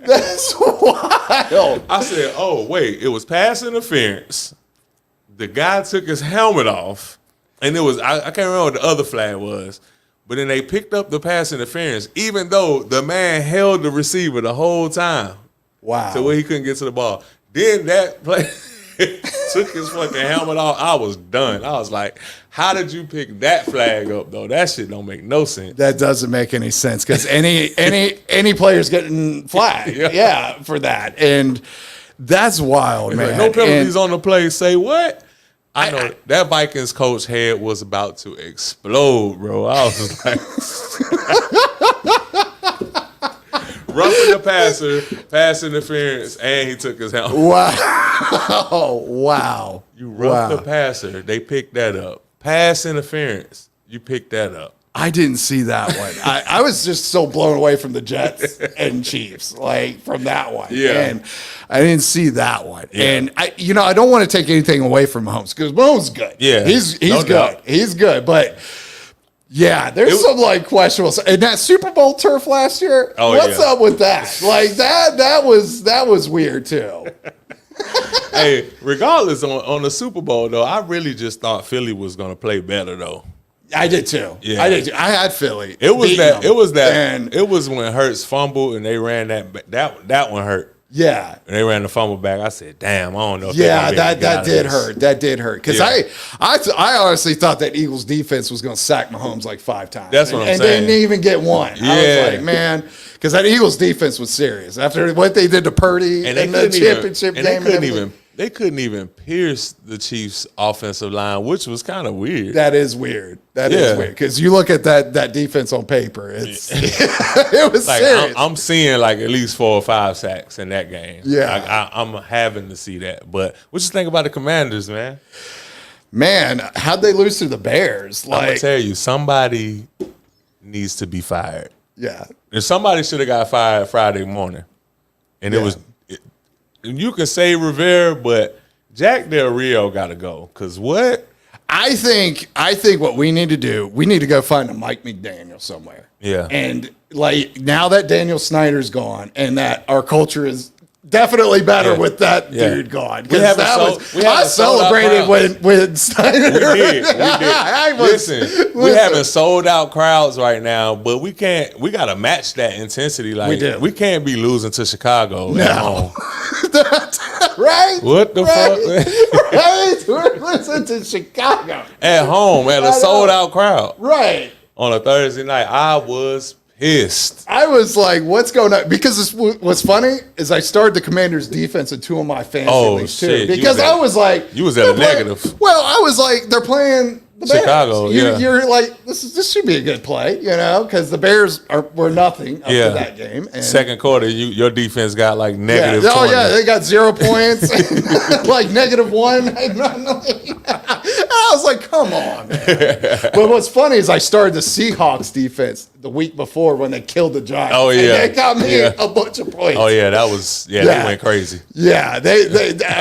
That's wild. I said, oh, wait. It was pass interference. The guy took his helmet off, and it was, I can't remember what the other flag was, but then they picked up the pass interference, even though the man held the receiver the whole time. Wow. To where he couldn't get to the ball. Then that play took his fucking helmet off. I was done. I was like, how did you pick that flag up, though? That shit don't make no sense. That doesn't make any sense because any player's getting flagged, for that. And that's wild, man. Like, no penalties on the play. Say what? I know that Vikings coach head was about to explode, bro. I was just like, roughing the passer, pass interference, and he took his helmet. Wow. You roughed the passer. They picked that up. Pass interference. You picked that up. I didn't see that one. I was just so blown away from the Jets and Chiefs, like from that one. Yeah. And I didn't see that one. Yeah. And I don't want to take anything away from Mahomes because Mahomes is good. Yeah. He's No good. doubt. He's good. But yeah, there's some like questionable. And that Super Bowl turf last year, what's up with that? Like that was weird too. Hey, regardless on the Super Bowl though, I really just thought Philly was gonna play better though. I did too. Yeah. I did too. I had Philly. It was that. them. It was that. And It was when Hurts fumbled and they ran that one hurt. yeah. And they ran the fumble back. I said, "Damn, I don't know." If Yeah, they're gonna be able to get out that of did this. hurt. That did hurt because Yeah. I honestly thought that Eagles defense was going to sack Mahomes like 5 times. That's what I'm and saying. didn't even get one. I Yeah. was like, man, because that Eagles defense was serious after what they did to Purdy And they in the couldn't championship even, game. and they couldn't even pierce the Chiefs' offensive line, which was kind of weird. That is weird. That Yeah. is weird because you look at that defense on paper. It's it was Like serious. I'm seeing like at least 4 or 5 sacks in that game. Yeah. Like, I'm having to see that. But what you think about the Commanders, man? Man, how'd they lose to the Bears? I'm gonna Like, tell you, somebody needs to be fired. yeah. And somebody should have got fired Friday morning. And you can say Rivera, but Jack Del Rio got to go. Because what? I think what we need to do, we need to go find a Mike McDaniel somewhere. Yeah. And like now that Daniel Snyder's gone and that our culture is definitely better Yeah. with that Yeah. dude gone. We haven't I sold out celebrated crowds. when Snyder. We did. Listen, we listen. having sold out crowds right now, but we got to match that intensity. Like, We do. we can't be losing to Chicago at home. Right? What the fuck? Right? We're listening to Chicago. At home, at a sold out crowd Right. on a Thursday night. I was pissed. I was like, what's going on? Because what's funny is I started the Commander's defense in 2 of my fantasy leagues too. shit. Because I was like, You was at a they're playing- negative. Well, I was like, they're playing the Chicago, Bears. yeah. You're like, this should be a good play, because the Bears were nothing up Yeah. to that game. And Second quarter, your defense got like yeah. negative. Oh 20. yeah, they got 0 points, like -1. I was like, come on, man. But what's funny is I started the Seahawks defense the week before when they killed the Giants. Oh, yeah. And they got me a bunch of points. Oh yeah, that was they went crazy. Yeah, the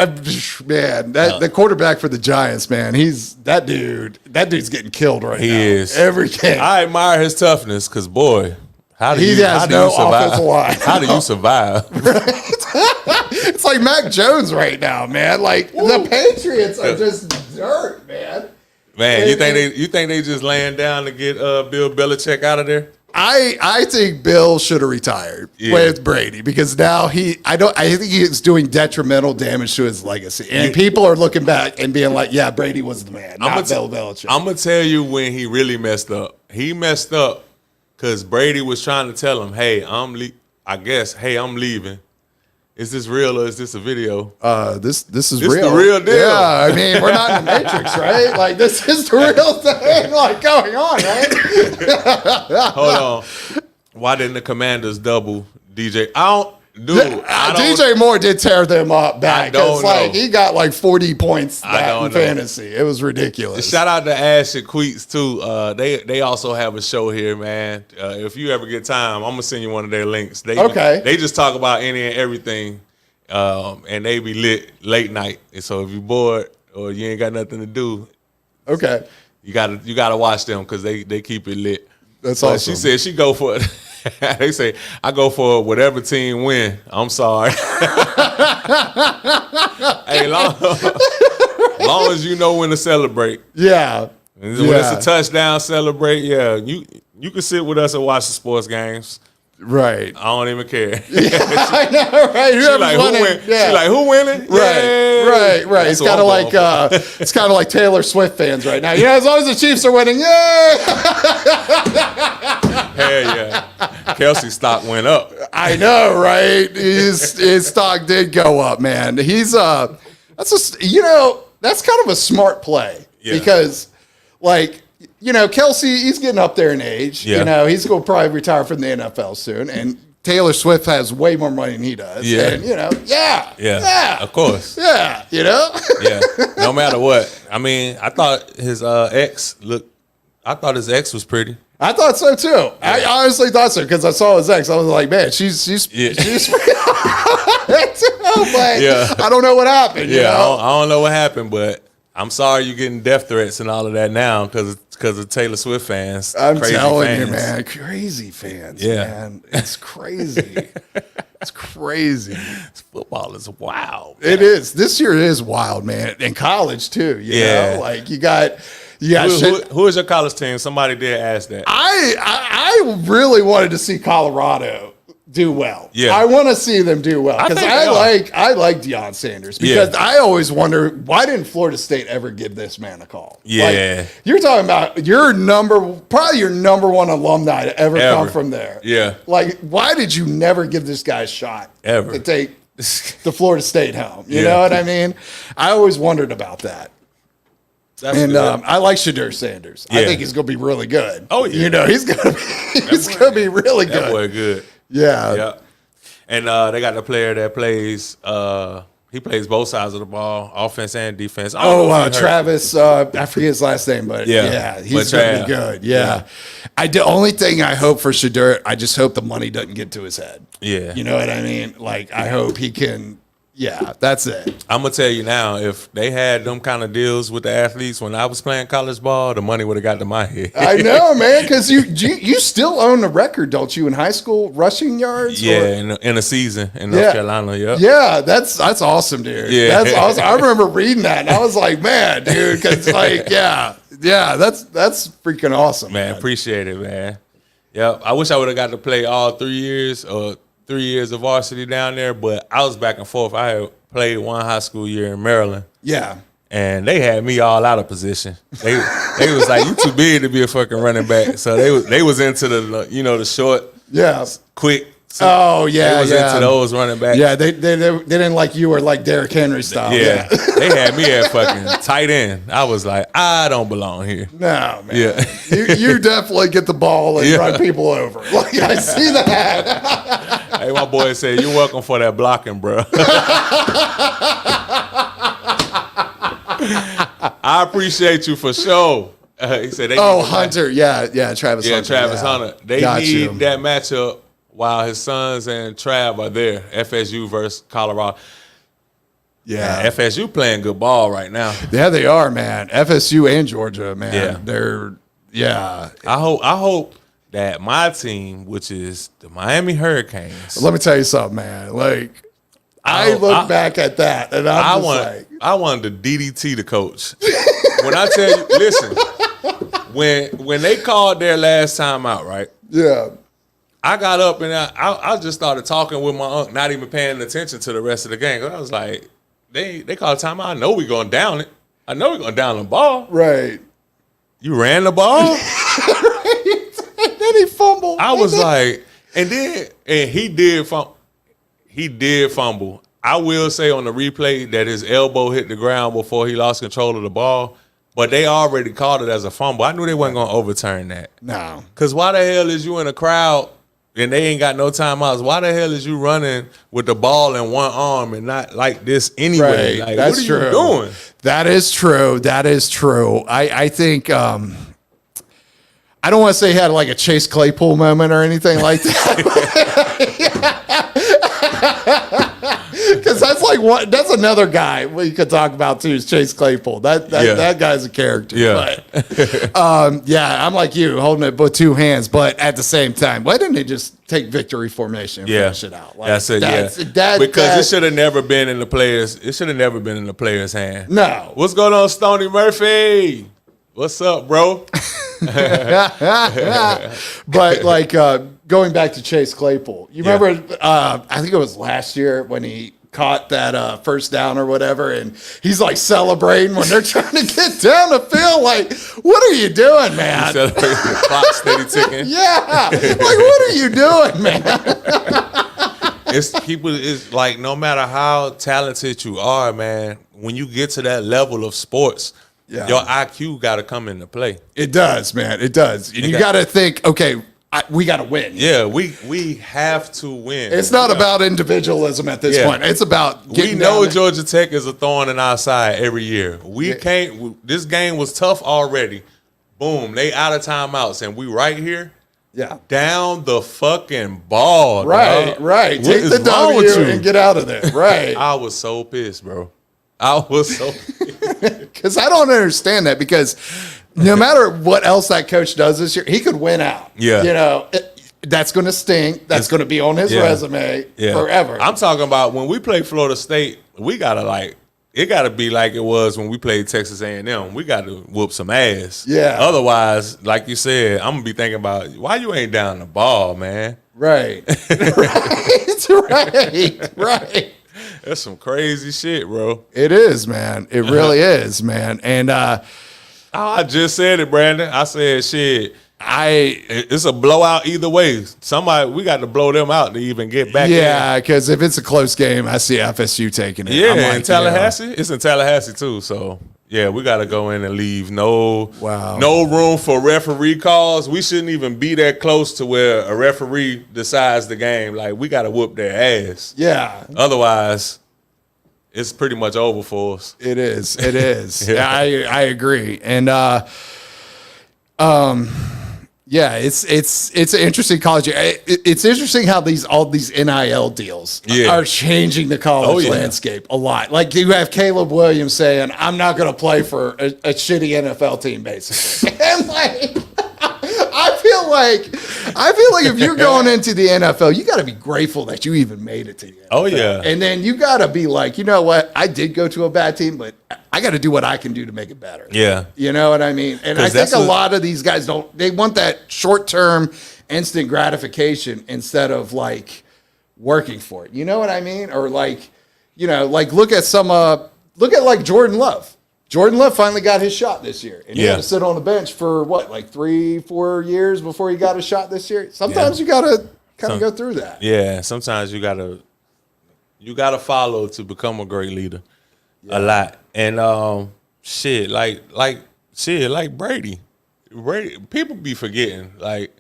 quarterback for the Giants, man, that dude's getting killed right now. He is. Every game. I admire his toughness because boy, how do He you has no survive? offensive line. How do you survive? It's like Mac Jones right now, man. Like the Patriots are just dirt, man. Man, you think they just laying down to get Bill Belichick out of there? I think Bill should have retired with Brady because now I think he's doing detrimental damage to his legacy. And people are looking back and being like, yeah, Brady was the man, not Bill Belichick. I'm gonna tell you when he really messed up. He messed up because Brady was trying to tell him, hey, I'm leaving. Is this real or is this a video? This is This real. the real deal. Yeah, I mean, we're not in the Matrix, right? Like, this is the real thing, like, going on, right? Hold on. Why didn't the Commanders double DJ? DJ Moore did tear them up back. I don't know. He got like 40 points in know. fantasy. It was ridiculous. Shout out to Ash and Queets too. They also have a show here, man. If you ever get time, I'm gonna send you one of their links. They just talk about any and everything, and they be lit late night. And so if you're bored or you ain't got nothing to do, okay, you gotta watch them because they keep it lit. That's awesome. She said she go for it. They say I go for whatever team win. I'm sorry. Hey, long as you know when to celebrate. Yeah. When it's a touchdown, celebrate. Yeah, you can sit with us and watch the sports games. Right. I don't even care. I know, right? She like, who win? She like, who winning? Right. That's It's kind of like Taylor Swift fans right now. Yeah, as long as the Chiefs are winning, yay! Hell yeah. Kelsey's stock went up. I know, right? His stock did go up, man. He's that's kind of a smart play because, like, Kelsey, he's getting up there in age. Yeah. He's going to probably retire from the NFL soon. And Taylor Swift has way more money than he does. Yeah. And, Of course. Yeah, Yeah. No matter what. I mean, I thought his ex was pretty. I thought so, too. Yeah. I honestly thought so because I saw his ex. I was like, man, she's pretty. I don't know what happened. I don't know what happened, but I'm sorry you're getting death threats and all of that now because of Taylor Swift fans. I'm telling you, man, crazy fans. Yeah. Man, it's crazy. It's crazy. Football is wild. Man. It is. This year is wild, man. In college too. You know, like you got. Who is your college team? Somebody did ask that. I really wanted to see Colorado do well. Yeah, I want to see them do well because I like Deion Sanders because I always wonder why didn't Florida State ever give this man a call? Yeah, you're talking about probably your number one alumni to ever come from there. Yeah, like why did you never give this guy a shot ever to take the Florida State home? You know what I mean? I always wondered about that. I like Shedeur Sanders. I think he's going to be really good. Oh yeah, he's going to be really good. That boy good. Yeah. And they got the player that plays. He plays both sides of the ball, offense and defense. Travis. I forget his last name, but he's going to be good. Yeah. The only thing I hope for Shedeur, I just hope the money doesn't get to his head. Yeah. You know what I mean? Like I hope he can. Yeah, that's it. I'm gonna tell you now, if they had them kind of deals with the athletes when I was playing college ball, the money would have got to my head. I know, man, because you still own the record, don't you, in high school rushing yards? Yeah, in a season in North Carolina. Yep. Yeah, that's awesome, dude. Yeah, that's awesome. I remember reading that, and I was like, man, dude, because that's freaking awesome, man. Appreciate it, man. Yeah, I wish I would have got to play all 3 years or 3 years of varsity down there, but I was back and forth. I had played one high school year in Maryland. Yeah. And they had me all out of position. They was like, you too big to be a fucking running back. So they was into the short, quick. So they was into those running backs. Yeah, they didn't like you or like Derrick Henry style. Yeah. They had me at fucking tight end. I was like, I don't belong here. No, man. Yeah. you definitely get the ball and run people over. Like I see that. Hey, my boy said, you're welcome for that blocking, bro. I appreciate you for sure. He said, they Oh, need to Hunter. Yeah, Travis Yeah, Hunter. Travis Hunter. They Got need you. that matchup while his sons and Trav are there. FSU versus Colorado. Yeah. FSU playing good ball right now. Yeah, they are, man. FSU and Georgia, man. Yeah. They're, I hope that my team, which is the Miami Hurricanes, Let me tell you something, man. Like, I look back at that, and I wanted the DDT to coach. When I tell you, listen, when they called their last time out, right? yeah. I got up and I just started talking with my uncle, not even paying attention to the rest of the game. I was like, they called a timeout. I know we're going down it. I know we're going down the ball. Right. You ran the ball? And then he fumbled. I was like, and he did fumble. He did fumble. I will say on the replay that his elbow hit the ground before he lost control of the ball, but they already called it as a fumble. I knew they wasn't going to overturn that. No. Because why the hell is you in a crowd and they ain't got no timeouts? Why the hell is you running with the ball in one arm and not like this anyway? Right. Like, That's what are true. you doing? That is true. That is true. I think I don't want to say he had like a Chase Claypool moment or anything like that. Because that's another guy we could talk about too, is Chase Claypool. That guy's a character. Yeah. But, I'm like you, holding it with two hands. But at the same time, why didn't they just take victory formation and finish it out? Like, that's it. Because it should have never been in the players. It should have never been in the players' hand. No. What's going on, Stoney Murphy? What's up, bro? But like going back to Chase Claypool, you remember? I think it was last year when he caught that first down or whatever, and he's like celebrating when they're trying to get down the field. Like, what are you doing, man? Celebrating the clock steady ticking. Yeah, like what are you doing, man? It's like no matter how talented you are, man, when you get to that level of sports, your IQ got to come into play. It does, man. It does. And you got to think, okay, we got to win. Yeah, we have to win. It's not about individualism at this point. It's about getting we know down there. Georgia Tech is a thorn in our side every year. We can't. This game was tough already. Boom, they out of timeouts, and we right here. Yeah. Down the fucking ball. Right, dog. right. What Take is the wrong with W you? and get out of there. Right. I was so pissed, bro. I was so Because I don't understand that, because no matter what else that coach does this year, he could win out. Yeah. You know, that's going to stink. That's going to be on his resume forever. I'm talking about when we play Florida State, we got to it got to be like it was when we played Texas A&M. We got to whoop some ass. Yeah. Otherwise, like you said, I'm going to be thinking about why you ain't down the ball, man. Right. Right. That's some crazy shit, bro. It is, man. It really is, man. And I just said it, Brandon. I said, shit, it's a blowout either way. We got to blow them out to even get back in. yeah, because if it's a close game, I see FSU taking it. Yeah, I'm like, in Tallahassee. It's in Tallahassee, too, so... Yeah, we got to go in and leave no room for referee calls. We shouldn't even be that close to where a referee decides the game. Like, we got to whoop their ass. Yeah. Otherwise, it's pretty much over for us. It is. It is. Yeah. I agree. And yeah, it's an interesting college year. It's interesting how all these NIL deals are changing the college landscape a lot. Like you have Caleb Williams saying, "I'm not going to play for a shitty NFL team," basically. And like, I feel like if you're going into the NFL, you got to be grateful that you even made it to the NFL. Oh yeah, and then you got to be like, you know what? I did go to a bad team, but I got to do what I can do to make it better. Yeah. You know what I mean? And I think a lot of these guys they want that short-term instant gratification instead of like working for it. You know what I mean? Or like, you know, like look at like Jordan Love. Jordan Love finally got his shot this year. And he had to sit on the bench for what, like 3-4 years before he got a shot this year? Sometimes you got to kind of go through that. Yeah, sometimes you got to follow to become a great leader. A lot. And like Brady. People be forgetting. Like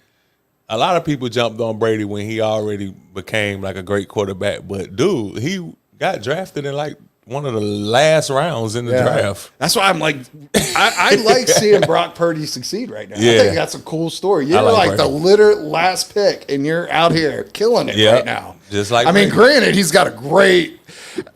a lot of people jumped on Brady when he already became like a great quarterback. But dude, he got drafted in like one of the last rounds in the draft. That's why I'm like, I like seeing Brock Purdy succeed right now. I Yeah. think that's a cool story. You're like like the last pick, and you're out here killing it right now. Just like I mean, Brady. granted, he's got a great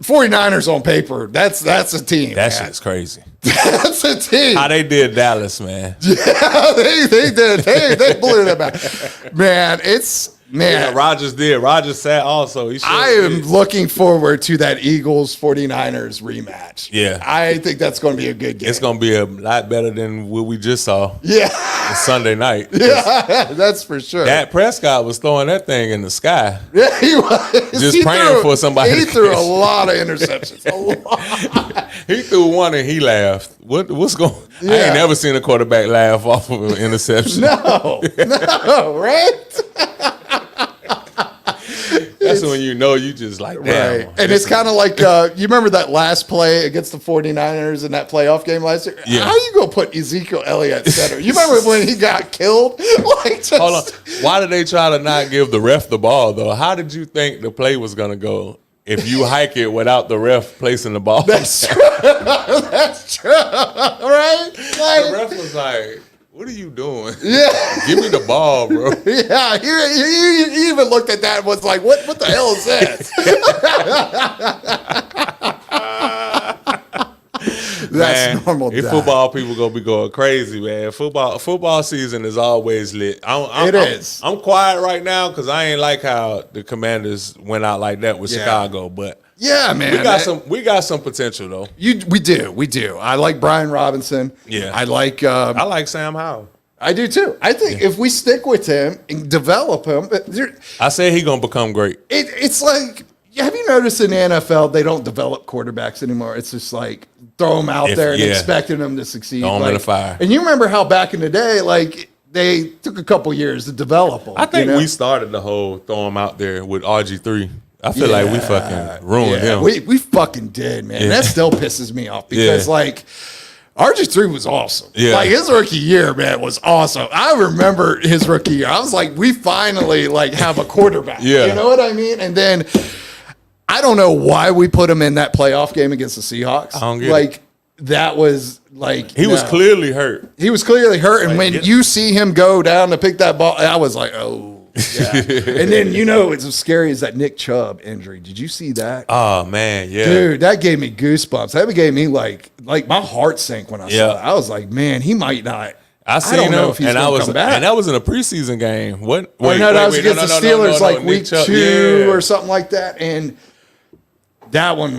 49ers on paper. That's a team. That man. shit's crazy. That's a team. How they did Dallas, man. Yeah, they did. They blew them out. Man, Yeah, Rodgers did. Rodgers said also. I am looking forward to that Eagles 49ers rematch. Yeah. I think that's going to be a good game. It's going to be a lot better than what we just saw Yeah. Sunday night. Yeah, that's for sure. Dak Prescott was throwing that thing in the sky. Yeah, he was. Just praying for somebody He to threw catch a it. lot of interceptions. A lot. He threw one and he laughed. What's going I Yeah. ain't never seen a quarterback laugh off of an interception. No, right? That's when you know you just like, damn. Right. And it's kind of like, you remember that last play against the 49ers in that playoff game last year? Yeah. How you going to put Ezekiel Elliott at center? You remember when he got killed? Like just, Hold on. Why did they try to not give the ref the ball, though? How did you think the play was going to go if you hike it without the ref placing the ball? That's true. That's true. Right? The Like, ref was like, what are you doing? yeah. Give me the ball, bro. Yeah, he even looked at that and was like, what the hell is this? That's Man, normal. These Dad. football people gonna be going crazy, man. Football season is always lit. It is. I'm quiet right now because I ain't like how the Commanders went out like that with Yeah. Chicago, but Yeah, man. we got some potential though. We do. I like Brian Robinson. Yeah. I like. I like Sam Howell. I do too. I think if we stick with him and develop him, I said he gonna become great. it's like. Have you noticed in the NFL they don't develop quarterbacks anymore? It's just like throw them out there and expecting them to succeed. Throw 'em in the fire. And you remember how back in the day, like they took a couple years to develop them. I think you know? we started the whole throw him out there with RG3. I feel like we fucking ruined him. We fucking did, man. Yeah. That still pisses me off because Yeah. like RG3 was awesome. Yeah. Like his rookie year, man, was awesome. I remember his rookie year. I was like, we finally like have a quarterback. Yeah. You know what I mean? And then I don't know why we put him in that playoff game against the Seahawks. I don't get like that was like He was clearly hurt. He was clearly hurt. And Like, when you see him go down to pick that ball, I was like, oh yeah. And then it's as scary as that Nick Chubb injury. Did you see that? Oh man, yeah. Dude, that gave me goosebumps. That gave me like my heart sank when I saw it. I was like, man, he might not. I seen don't know him, if he's and gonna come back. and that was in a preseason game. What? That was against the Steelers, like Nick week Chubb. 2 Yeah. or something like that. And that one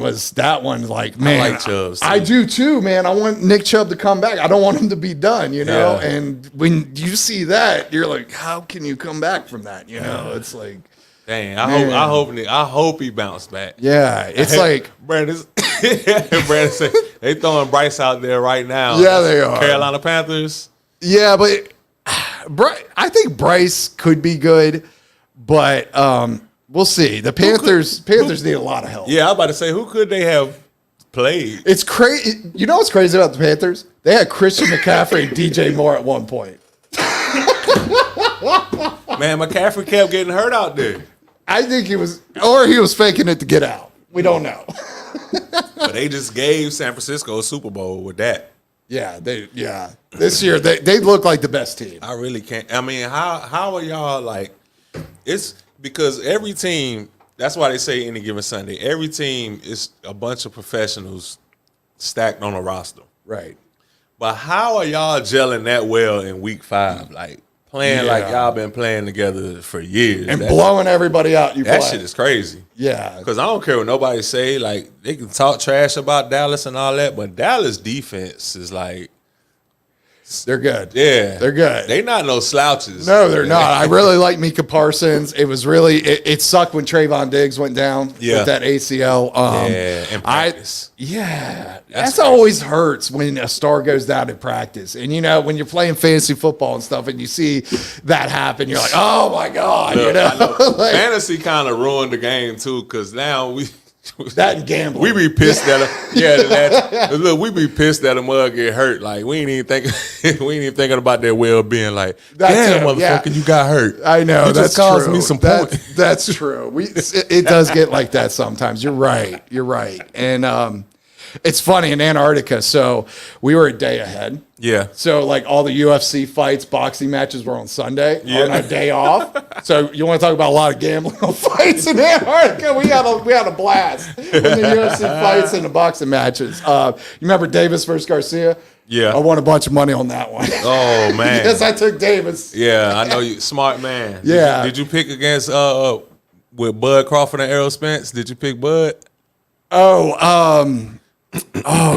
like, man, I like Chubb, too. I do too, man. I want Nick Chubb to come back. I don't want him to be done, you know? Yeah. And when you see that, you're like, how can you come back from that? You know, it's like, Dang, Man. I hope he bounced back. yeah, it's like, Brandon said they throwing Bryce out there right now. Yeah, they are. Carolina Panthers. yeah, but I think Bryce could be good, but we'll see. The Panthers need a lot of help. Yeah, I was about to say, who could they have played? It's crazy. You know what's crazy about the Panthers? They had Christian McCaffrey and DJ Moore at one point. Man, McCaffrey kept getting hurt out there. I think he was faking it to get out. We don't know. But they just gave San Francisco a Super Bowl with that. This year they look like the best team. I really can't. I mean, how are y'all like? It's because every team. That's why they say any given Sunday. Every team is a bunch of professionals stacked on a roster. Right. But how are y'all gelling that well in week 5? Like playing like y'all been playing together for years And blowing everybody out. That shit is crazy. Yeah. Because I don't care what nobody say. Like they can talk trash about Dallas and all that, but Dallas defense is like, They're good. yeah, They're good. They not no slouches. No, they're not. I really like Micah Parsons. It was really it sucked when Trayvon Diggs went down with that ACL. In practice. That's always hurts when a star goes down in practice. And when you're playing fantasy football and stuff, and you see that happen, you're like, oh my god, Look, I know. Like, Fantasy kind of ruined the game too, because now That and gambling. We be pissed at him. Look, we be pissed that a mug get hurt. Like we ain't even thinking about their well being. Like, damn, motherfucker, you got hurt. I know. You That's just caused true. me some points. That's true. It does get like that sometimes. You're right. And it's funny in Antarctica. So we were a day ahead. Yeah. So like all the UFC fights, boxing matches were on Sunday on our day off. So you want to talk about a lot of gambling on fights in Antarctica? We had a blast in the UFC fights and the boxing matches. You remember Davis versus Garcia? Yeah. I won a bunch of money on that one. Oh man. Yes, I took Davis. Yeah, I know you, smart man. Yeah. Did you pick against with Bud Crawford and Errol Spence? Did you pick Bud? Oh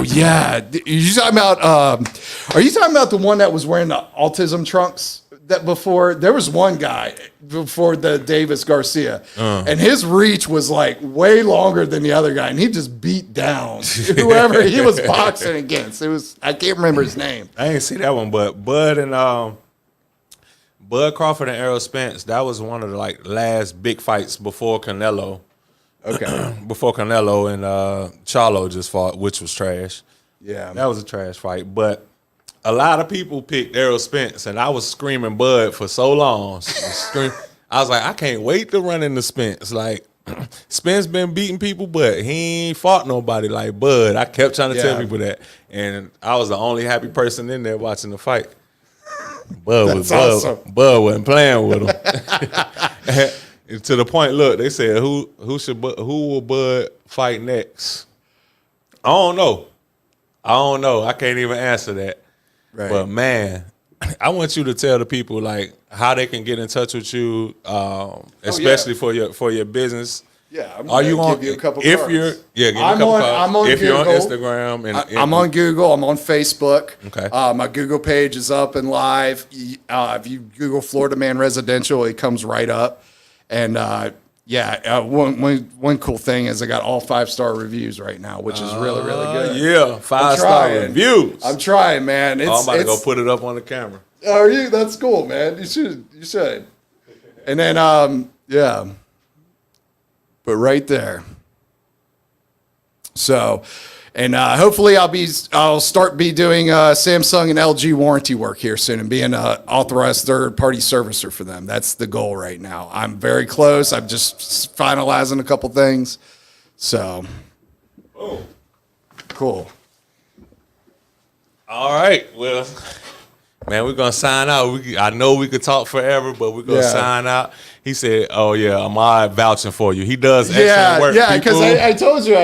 yeah. You talking about? Are you talking about the one that was wearing the autism trunks? That before there was one guy before the Davis Garcia, and his reach was like way longer than the other guy, and he just beat down whoever he was boxing against. It was I can't remember his name. I ain't see that one, but Bud Crawford and Errol Spence. That was one of the like last big fights before Canelo. Okay. Before Canelo and Charlo just fought, which was trash. Yeah. That was a trash fight. But a lot of people picked Errol Spence, and I was screaming Bud for so long. I was like, I can't wait to run into Spence. Like, Spence been beating people, but he ain't fought nobody like Bud. I kept trying to tell people that. And I was the only happy person in there watching the fight. Bud wasn't playing with him. And to the point, look, they said who will Bud fight next? I don't know. I can't even answer that. Right. But man, I want you to tell the people like how they can get in touch with you, especially for your business. Yeah, I'm Are you gonna on? give you a couple If cards. you're, give me a I'm couple on- cards. I'm on if you're on Google. Instagram and I'm on Google. I'm on Facebook. Okay. My Google page is up and live. If you Google Florida Man Residential, it comes right up. And one cool thing is I got all 5-star reviews right now, which is really good. Yeah, 5-star reviews. I'm trying, man. I'm about to go put it up on the camera. Are you? That's cool, man. You should. And then but right there. So, and hopefully I'll start doing Samsung and LG warranty work here soon and being an authorized third-party servicer for them. That's the goal right now. I'm very close. I'm just finalizing a couple things. So, cool. All right. Well, man, we're gonna sign out. I know we could talk forever, but we're gonna sign out. He said, "Oh yeah, I'm all right vouching for you." He does excellent work. Yeah, because I told you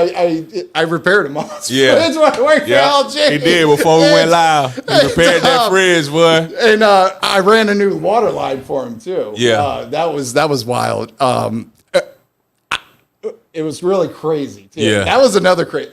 I repaired him. Yeah, that's why I work for LG. He did before we went live. He repaired that fridge, boy. And I ran a new water line for him too. Yeah, that was wild. It was really crazy too. Yeah, that was another crazy.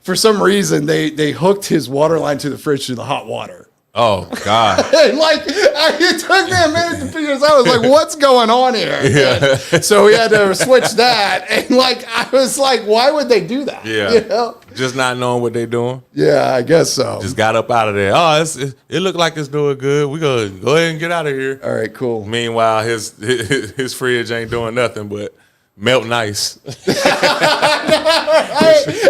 For some reason, they hooked his water line to the fridge through the hot water. Oh God! It took me a minute to figure this out. I was like, "What's going on here?" Yeah. And so we had to switch that, and I was like, "Why would they do that?" Yeah, you know? Just not knowing what they're doing. Yeah, I guess so. Just got up out of there. Oh, it looked like it's doing good. We go ahead and get out of here. All right, cool. Meanwhile, his fridge ain't doing nothing but melt nice. And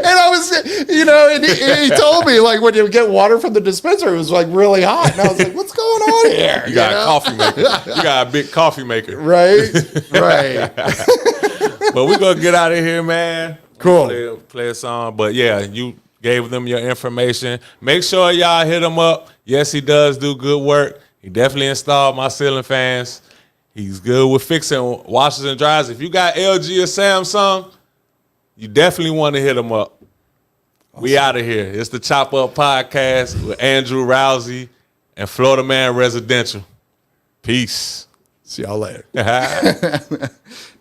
I was, and he told me when you get water from the dispenser, it was really hot, and I was like, "What's going on here?" You got a coffee maker. You got a big coffee maker, right? But we're gonna get out of here, man. Cool. Play a song, but yeah, you gave them your information. Make sure y'all hit him up. Yes, he does do good work. He definitely installed my ceiling fans. He's good with fixing washers and dryers. If you got LG or Samsung, you definitely want to hit him up. Awesome. We out of here. It's the Chop Up Podcast with Andrew Rowzee and Florida Man Residential. Peace. See y'all later.